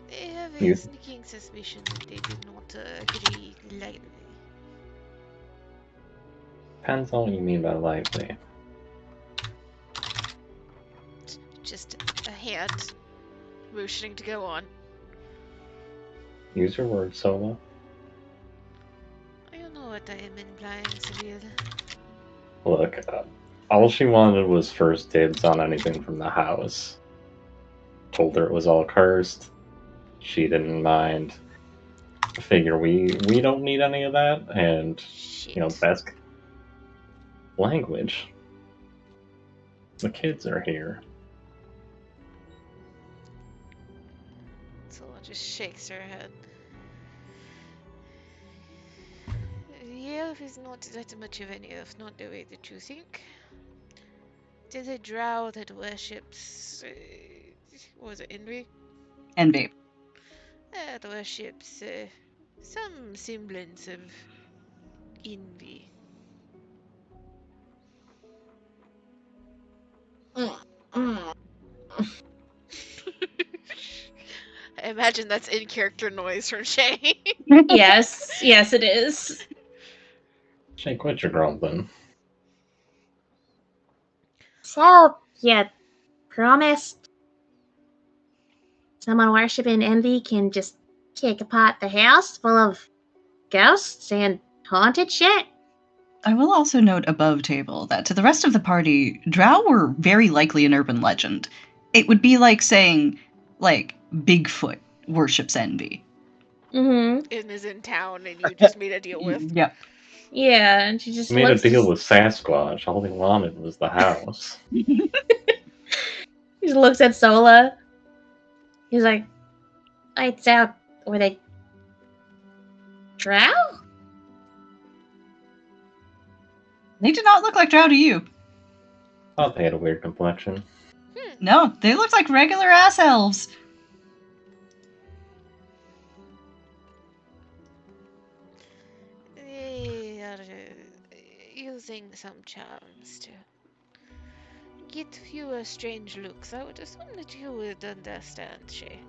I have You- a sneaking suspicion that they did not agree lightly. Depends on what you mean by lightly. Just a hand motioning to go on. Use your words, Solo. I don't know what I am implying, Seville. Look, all she wanted was first dibs on anything from the house. Told her it was all cursed. She didn't mind. Figure we don't need any of that, and Shit. you know, best language. The kids are here. Sola just shakes her head. The elf is not that much of an elf, not the way that you think. It is a drow that worships what was it, Envy? Envy. That worships some semblance of envy. I imagine that's in character noise from Shay. Yes, yes, it is. Shay, quit your grumbling. So, you promised someone worshipping envy can just kick apart the house full of ghosts and haunted shit? I will also note above table that to the rest of the party, drow were very likely an urban legend. It would be like saying, like, Bigfoot worships envy. Mm-hmm. And is in town and you just made a deal with. Yep. Yeah, and she just He made a looks deal with Sasquatch. All he wanted was the house. He just looks at Sola. He's like, lights out. Were they drow? They did not look like drow to you. Thought they had a weird complexion. No, they looked like regular ass elves. They are using some charms to get fewer strange looks. I would assume that you would understand, Shay.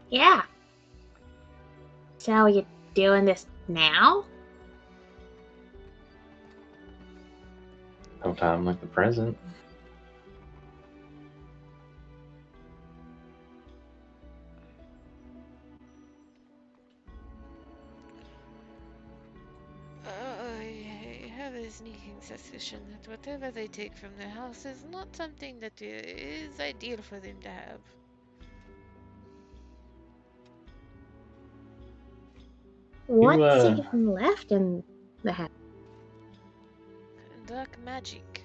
Yeah. So you doing this now? No time like the present. I have a sneaking suspicion that whatever they take from the house is not something that is ideal for them to have. What's You, even left in the house? Dark magic.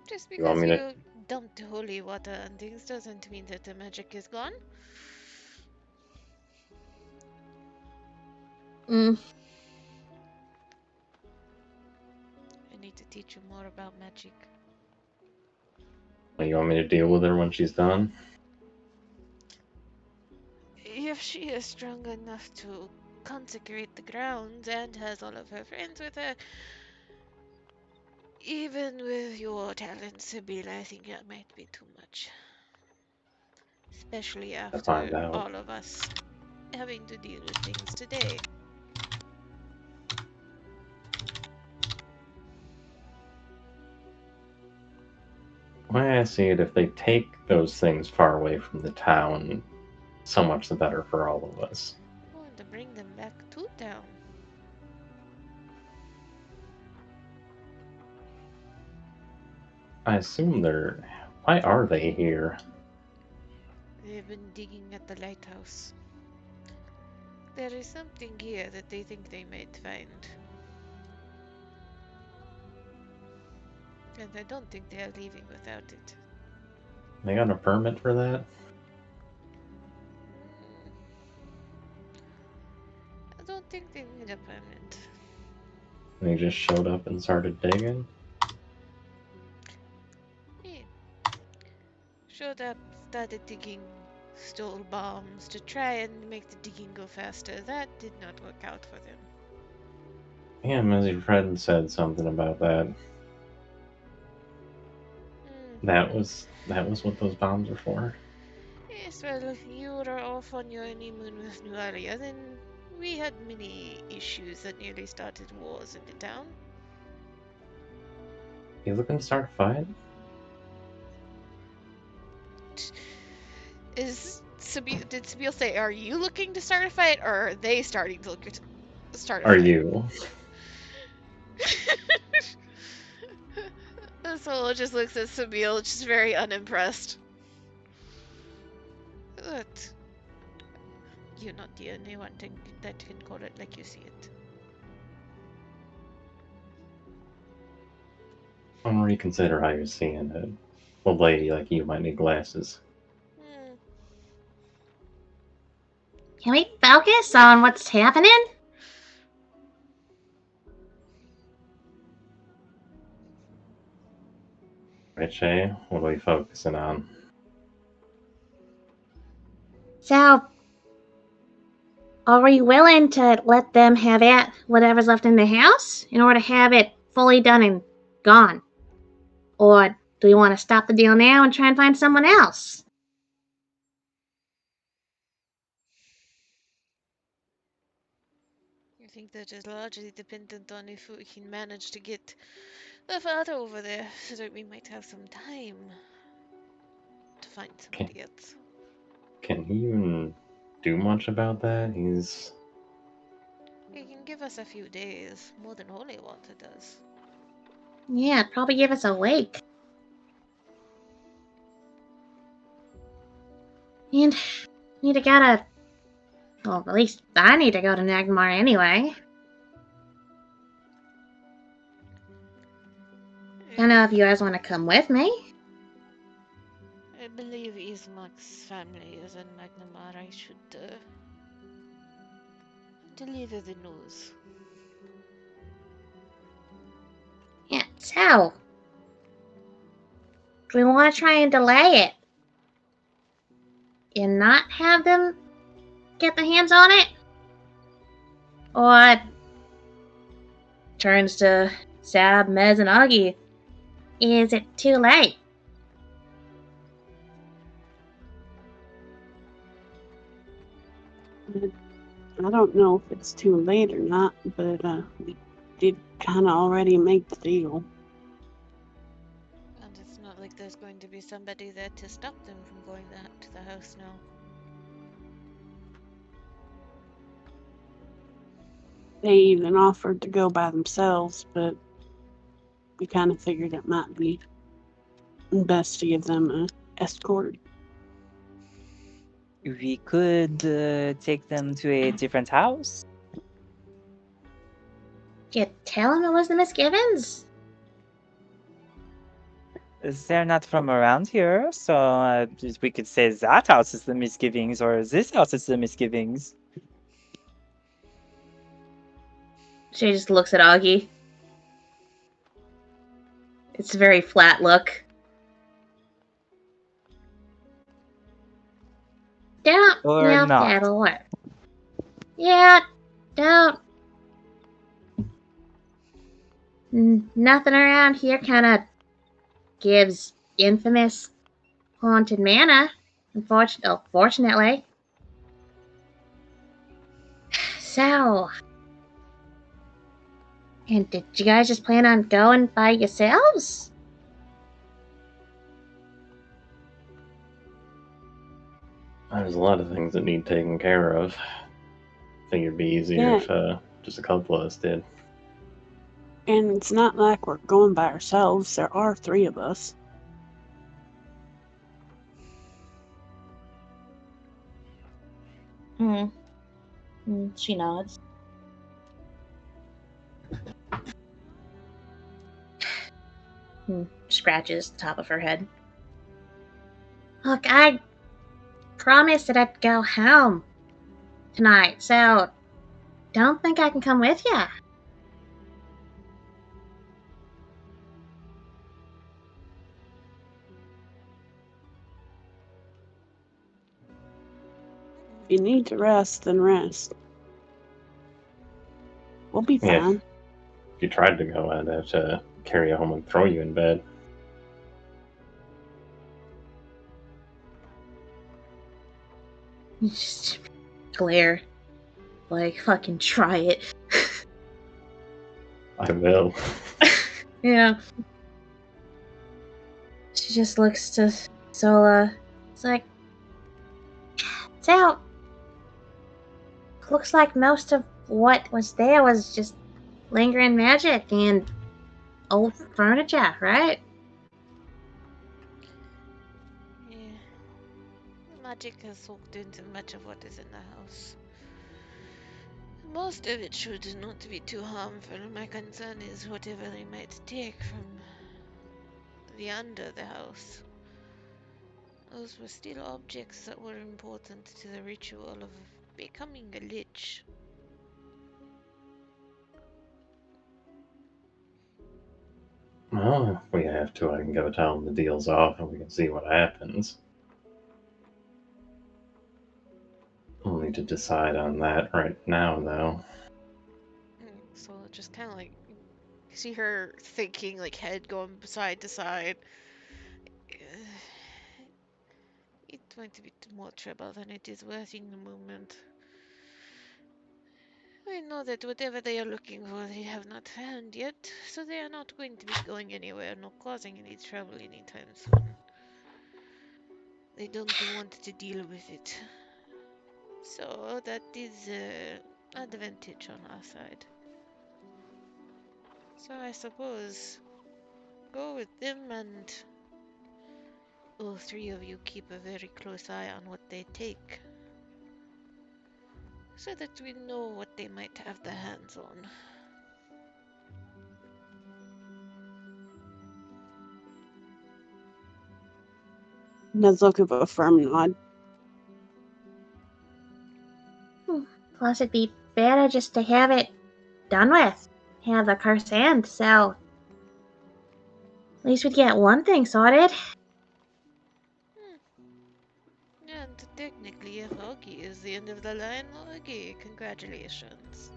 Just You want because me you to- dumped holy water on things doesn't mean that the magic is gone. Mm. I need to teach you more about magic. you want me to deal with her when she's done? If she is strong enough to consecrate the grounds and has all of her friends with her, even with your talents, Sibyl, I think that might be too much. Especially find after out. all of us having to deal with things today. Why I see it, if they take those things far away from the town, so much the better for all of us. I want to bring them back to town. I assume they're... Why are they here? They've been digging at the lighthouse. There is something here that they think they might find. And I don't think they are leaving without it. They got a permit for that? I don't think they need a permit. They just showed up and started digging? Yeah. Showed up, started digging, stole bombs to try and make the digging go faster. That did not work out for them. Yeah, Mizzy Fred said something about that. That was what those bombs were for. Yes, well, you were off on your honeymoon with Nualia, then we had many issues that nearly started wars in the town. You looking to start a fight? Did Sabil say, are you looking to start a fight, or are they starting to look to start a Are fight? you? Solo just looks at Sabil, just very unimpressed. But you're not the only one that can call it like you see it. I'll reconsider how you're seeing it. A lady like you might need glasses. Can we focus on what's happening? Richie, what are we focusing on? So, are we willing to let them have it, whatever's left in the house, in order to have it fully done and gone? Or do we want to stop the deal now and try and find someone else? I think that is largely dependent on if we can manage to get the father over there, so that we might have some time to find somebody else. Can he even do much about that? He's... He can give us a few days, more than Holy Water does. Yeah, it'd probably give us a week. And need to gotta... Well, at least I need to go to Nagmar anyway. I don't know if you guys want to come with me. I believe Ismak's family is in Magnamar. I should deliver the news. Yeah, so... Do we want to try and delay it? And not have them get their hands on it? Or... Turns to Sab, Mez, and Augie. Is it too late? I don't know if it's too late or not, but we did kind of already make the deal. And it's not like there's going to be somebody there to stop them from going to the house now. They even offered to go by themselves, but we kind of figured it might be best to give them an escort. We could take them to a different house. Did you tell him it was the Misgivings? They're not from around here, so we could say that house is the Misgivings, or this house is the Misgivings. She just looks at Augie. It's a very flat look. Don't Or yell, not. that'll work. Yeah, don't. Nothing around here kind of gives infamous haunted manor. Fortunately. So, and did you guys just plan on going by yourselves? There's a lot of things that need taken care of. I think it'd be easier Yeah. if just a couple of us did. And it's not like we're going by ourselves. There are 3 of us. She nods. Scratches the top of her head. Look, I promised that I'd go home tonight, so don't think I can come with you. If you need to rest, then rest. We'll be Yeah. fine. If you tried to go, I'd have to carry you home and throw you in bed. You just glare. Like, fucking try it. I will. Yeah. She just looks to Sola. It's like, so, looks like most of what was there was just lingering magic and old furniture, right? Yeah. Magic has soaked into much of what is in the house. Most of it should not be too harmful. My concern is whatever they might take from the under the house. Those were still objects that were important to the ritual of becoming a lich. Well, if we have to, I can go tell him the deal's off and we can see what happens. We'll need to decide on that right now, though. So just kind of like see her thinking, like head going side to side. It's going to be more trouble than it is worth in the moment. I know that whatever they are looking for, they have not found yet, so they are not going to be going anywhere nor causing any trouble anytime soon. They don't want to deal with it. So that is advantage on our side. So I suppose go with them and all three of you keep a very close eye on what they take, so that we know what they might have their hands on. Nez'll give a firm nod. Plus, it'd be better just to have it done with. Have the curse end, so at least we'd get one thing sorted. And technically, if Augie is the end of the line, Augie, congratulations.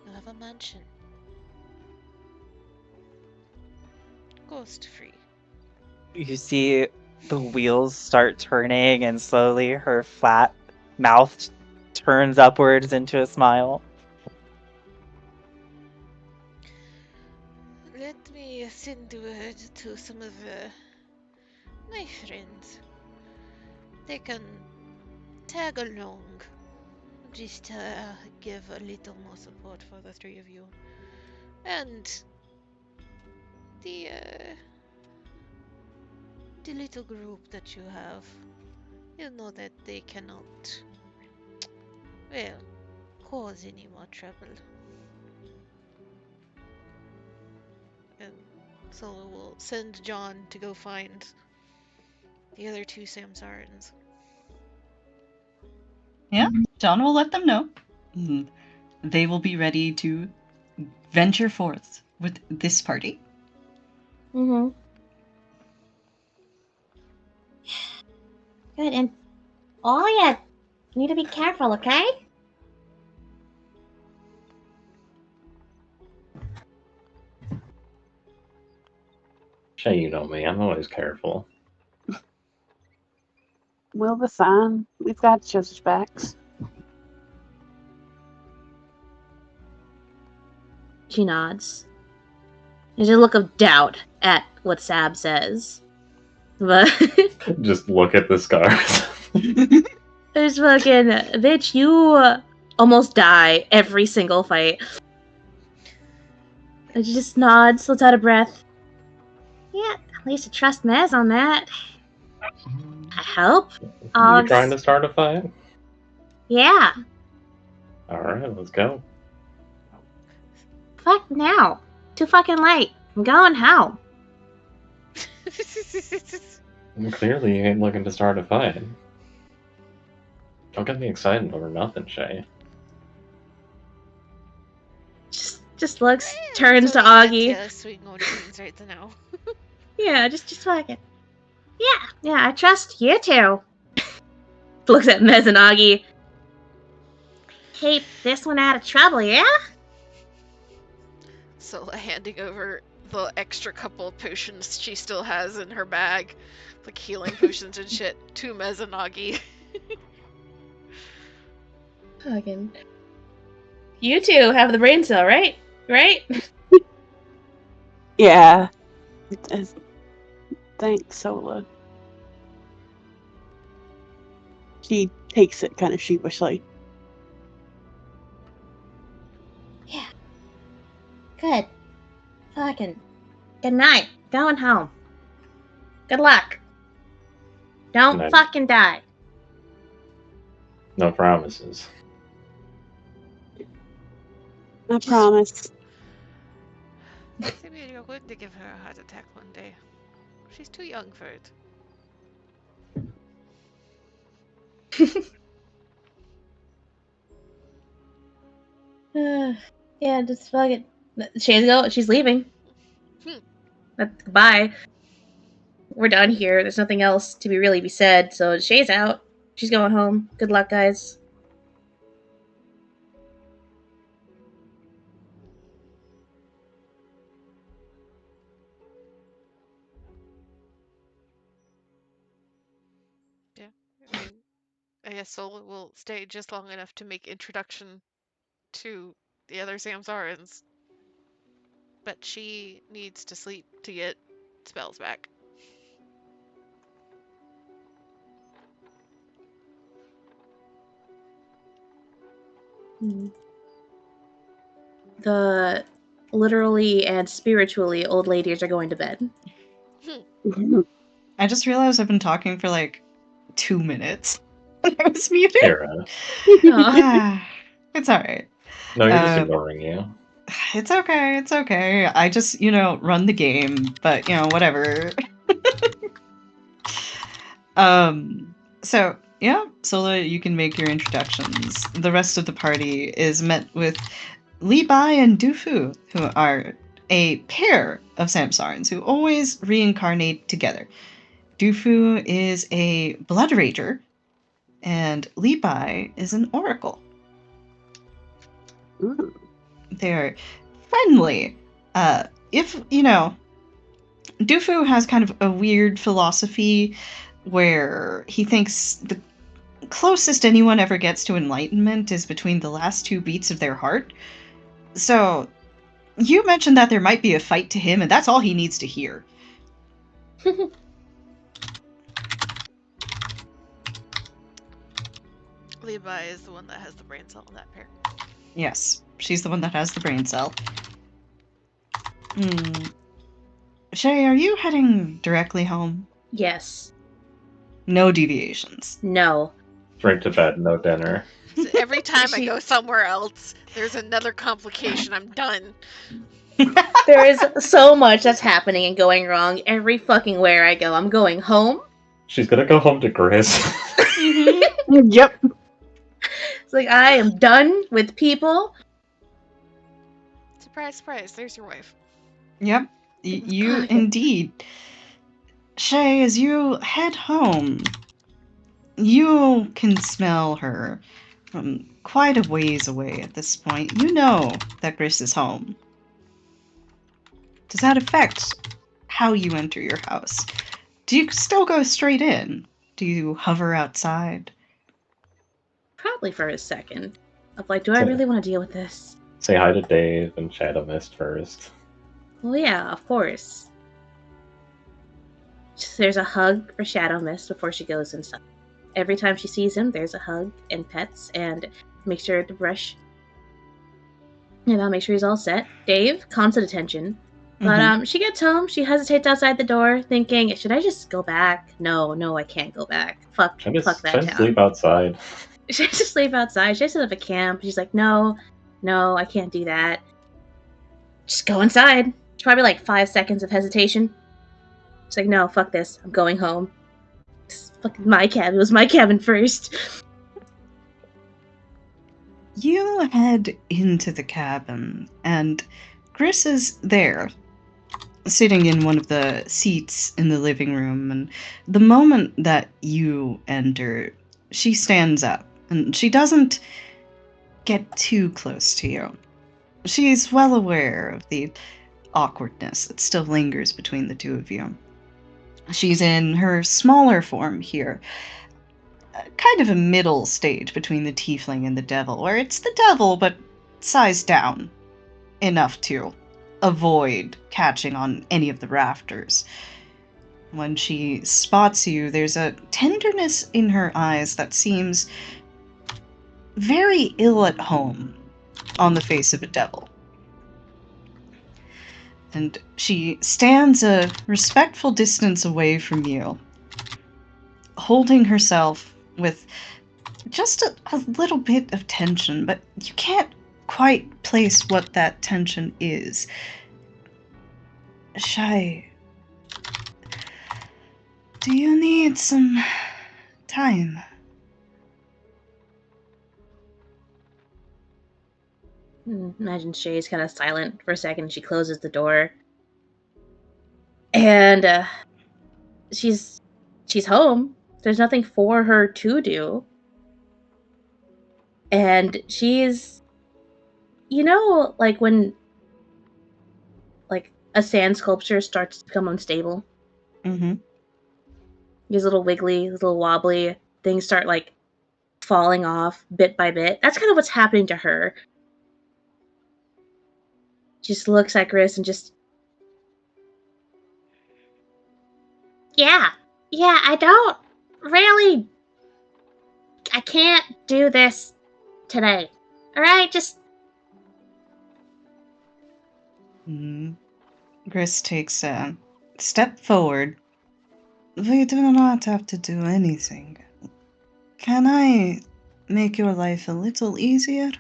You'll have a mansion. Ghost free. You see the wheels start turning, and slowly her flat mouth turns upwards into a smile. Let me send word to some of my friends. They can tag along. Just give a little more support for the three of you. And the little group that you have, you know that they cannot, well, cause any more trouble. And so we'll send John to go find the other two Samsarans. Yeah, John will let them know. Mm, They will be ready to venture forth with this party. Mm-hmm. Good, and all you need to be careful, okay? Shay, you know me, I'm always careful. We'll be fine. We've got each other's backs. She nods. There's a look of doubt at what Sab says. But Just look at the scars. there's fucking bitch, you almost die every single fight. And she just nods, lets out a breath. Yeah, at least I trust Mez on that. I hope. You trying to start a fight? Yeah. Alright, let's go. Fuck now. Too fucking late. I'm going home. Clearly, you ain't looking to start a fight. Don't get me excited over nothing, Shay. Just looks, turns to Augie. Yeah, swing on things right now. Yeah, just fucking. Yeah, I trust you two. Looks at Mez and Augie. Keep this one out of trouble, yeah? So handing over the extra couple of potions she still has in her bag, like healing potions and shit, to Mezanagi. Fucking. You two have the brain cell, right? Right? Yeah. Thanks, Sola. She takes it kind of sheepishly. Yeah. Good. Fucking. Good night. Going home. Good luck. Don't Good night. fucking die. No promises. I promise. Maybe you're going to give her a heart attack one day. She's too young for it. Yeah, just fuck it. She's leaving. Goodbye. We're done here. There's nothing else to be said. So Shay's out. She's going home. Good luck, guys. Yeah, I mean, I guess Sola will stay just long enough to make introduction to the other Samsarans. But she needs to sleep to get spells back. The literally and spiritually old ladies are going to bed. I just realized I've been talking for like 2 minutes. I was muted. Kara. It's alright. No, you're just ignoring you. It's okay, it's okay. I just, run the game, but, whatever. So, yeah, Sola, you can make your introductions. The rest of the party is met with Li Bai and Du Fu, who are a pair of Samsarans who always reincarnate together. Du Fu is a blood rager, and Li Bai is an oracle. Ooh. They're friendly. Du Fu has kind of a weird philosophy where he thinks the closest anyone ever gets to enlightenment is between the last 2 beats of their heart. So, you mentioned that there might be a fight to him, and that's all he needs to hear. Levi is the one that has the brain cell in that pair. Yes, she's the one that has the brain cell. Shay, are you heading directly home? Yes. No deviations. No. Straight to bed, no dinner. So every time I go somewhere else, there's another complication. I'm done. There is so much that's happening and going wrong every fucking where I go. I'm going home. She's gonna go home to Gris. Yep. It's like, I am done with people. Surprise, surprise. There's your wife. Yep, you God. indeed. Shay, as you head home, you can smell her from quite a ways away at this point. You know that Gris is home. Does that affect how you enter your house? Do you still go straight in? Do you hover outside? Probably for a second. Of like, do I really want to deal with this? Say hi to Dave and Shadow Mist first. Well, yeah, of course. There's a hug for Shadow Mist before she goes inside. Every time she sees him, there's a hug and pets, and make sure to brush. Make sure he's all set. Dave, constant attention. But she gets home, she hesitates outside the door, thinking, should I just go back? No, I can't go back. Fuck that town. Sleep outside. She has to sleep outside. She has to set up a camp. She's like, no, I can't do that. Just go inside. It's probably like 5 seconds of hesitation. She's like, no, fuck this. I'm going home. It's fucking my cabin. It was my cabin first. You head into the cabin, and Gris is there, sitting in one of the seats in the living room, and the moment that you enter, she stands up, and she doesn't get too close to you. She's well aware of the awkwardness that still lingers between the two of you. She's in her smaller form here, kind of a middle stage between the tiefling and the devil, where it's the devil, but sized down enough to avoid catching on any of the rafters. When she spots you, there's a tenderness in her eyes that seems very ill at home on the face of a devil. And she stands a respectful distance away from you, holding herself with just a little bit of tension, but you can't quite place what that tension is. Shy, do you need some time? Imagine Shay's kind of silent for a second. She closes the door. And she's home. There's nothing for her to do. And she's, like when like a sand sculpture starts to become unstable. Mm-hmm. These little wiggly, little wobbly things start like falling off bit by bit. That's kind of what's happening to her. Just looks at Gris and just, yeah, I don't really, I can't do this today. All right, just. Mm-hmm. Gris takes a step forward. We do not have to do anything. Can I make your life a little easier?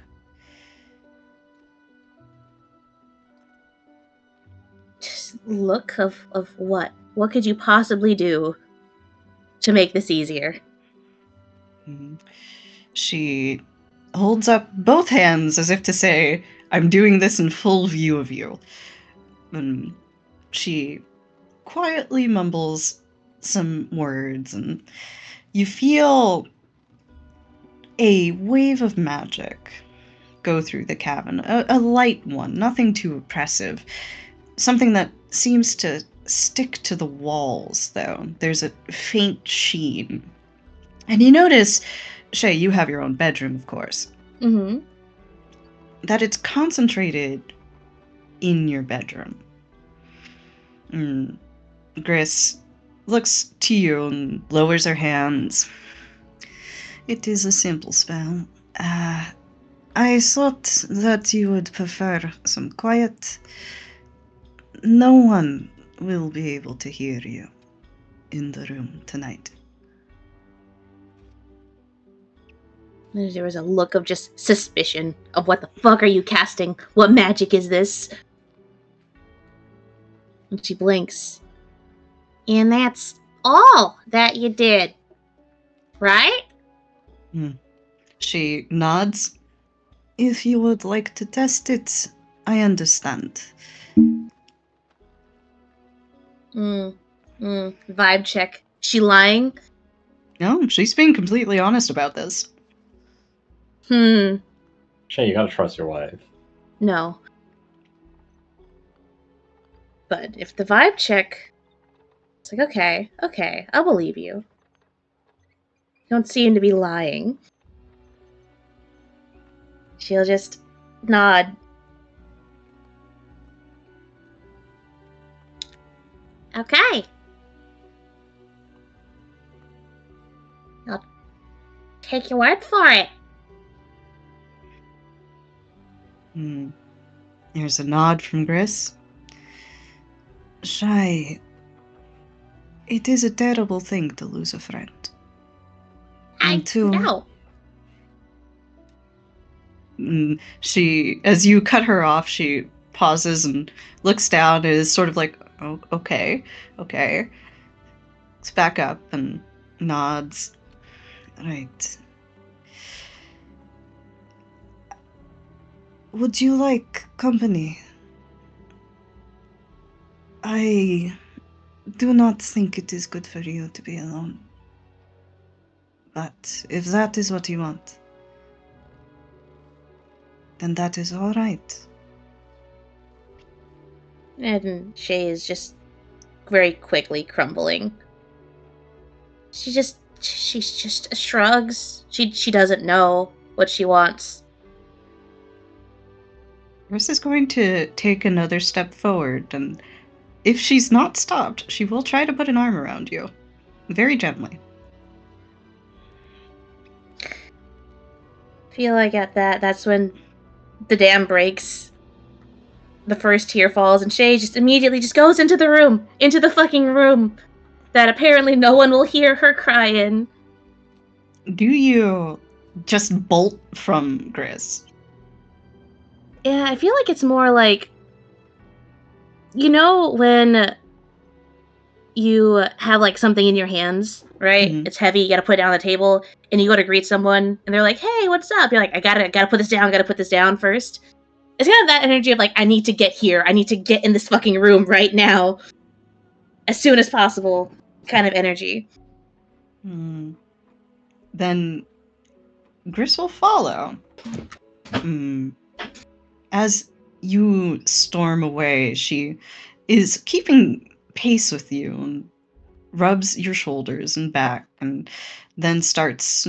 Just look of what? What could you possibly do to make this easier? Mm-hmm. She holds up both hands as if to say, I'm doing this in full view of you. And she quietly mumbles some words, and you feel a wave of magic go through the cavern. A light one, nothing too oppressive. Something that seems to stick to the walls, though. There's a faint sheen. And you notice, Shay, you have your own bedroom, of course. Mm-hmm. That it's concentrated in your bedroom. Gris looks to you and lowers her hands. It is a simple spell. I thought that you would prefer some quiet. No one will be able to hear you in the room tonight. There was a look of just suspicion of what the fuck are you casting? What magic is this? And she blinks. And that's all that you did, right? She nods. If you would like to test it, I understand. Vibe check. She lying? No, she's being completely honest about this. Shay, you gotta trust your wife. No. But if the vibe check, it's like, okay, I'll believe you. You don't seem to be lying. She'll just nod. Okay. I'll take your word for it. Here's a nod from Gris. Shy, it is a terrible thing to lose a friend. I know. She, as you cut her off, she pauses and looks down and is sort of like, oh, okay. Looks back up and nods. Right. Would you like company? I do not think it is good for you to be alone. But if that is what you want, then that is all right. And Shay is just very quickly crumbling. She just shrugs. She doesn't know what she wants. Gris is going to take another step forward, and if she's not stopped, she will try to put an arm around you. Very gently. Feel like at that's when the dam breaks. The first tear falls, and Shay just immediately just goes into the room. Into the fucking room. That apparently no one will hear her cry in. Do you just bolt from Gris? Yeah, I feel like it's more like, when you have like something in your hands, right? Mm-hmm. It's heavy, you gotta put it on the table, and you go to greet someone, and they're like, hey, what's up? You're like, I gotta put this down first. It's kind of that energy of like, I need to get here. I need to get in this fucking room right now, as soon as possible. Kind of energy. Then Gris will follow. As you storm away, she is keeping pace with you and rubs your shoulders and back, and then starts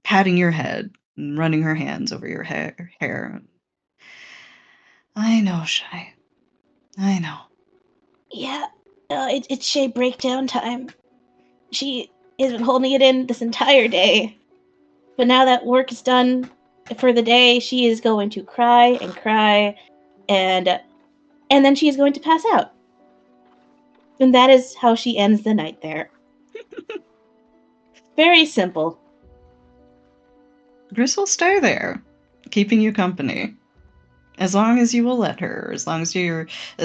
patting your head and running her hands over your hair. I know, Shy. I know. Yeah, it's Shay breakdown time. She has been holding it in this entire day. But now that work is done for the day, she is going to cry and cry, and then she is going to pass out. And that is how she ends the night there. Very simple. Gris will stay there, keeping you company. As long as you will let her, as long as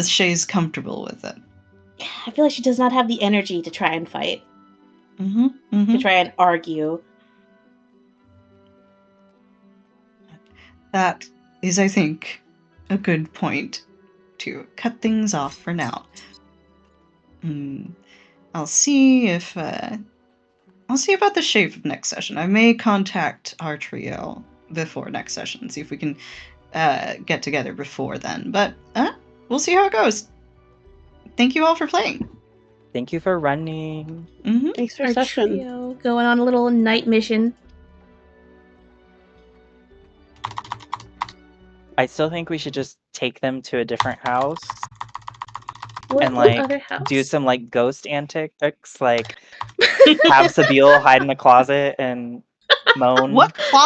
Shay's comfortable with it. I feel like she does not have the energy to try and fight. To try and argue. That is, I think, a good point to cut things off for now. I'll see if I'll see about the shape of next session. I may contact our trio before next session, see if we can get together before then. But we'll see how it goes. Thank you all for playing. Thank you for running. Thanks for Our session. trio going on a little night mission. I still think we should just take them to a different house and What other house? do some like ghost antics, like have Sabine hide in the closet and moan. What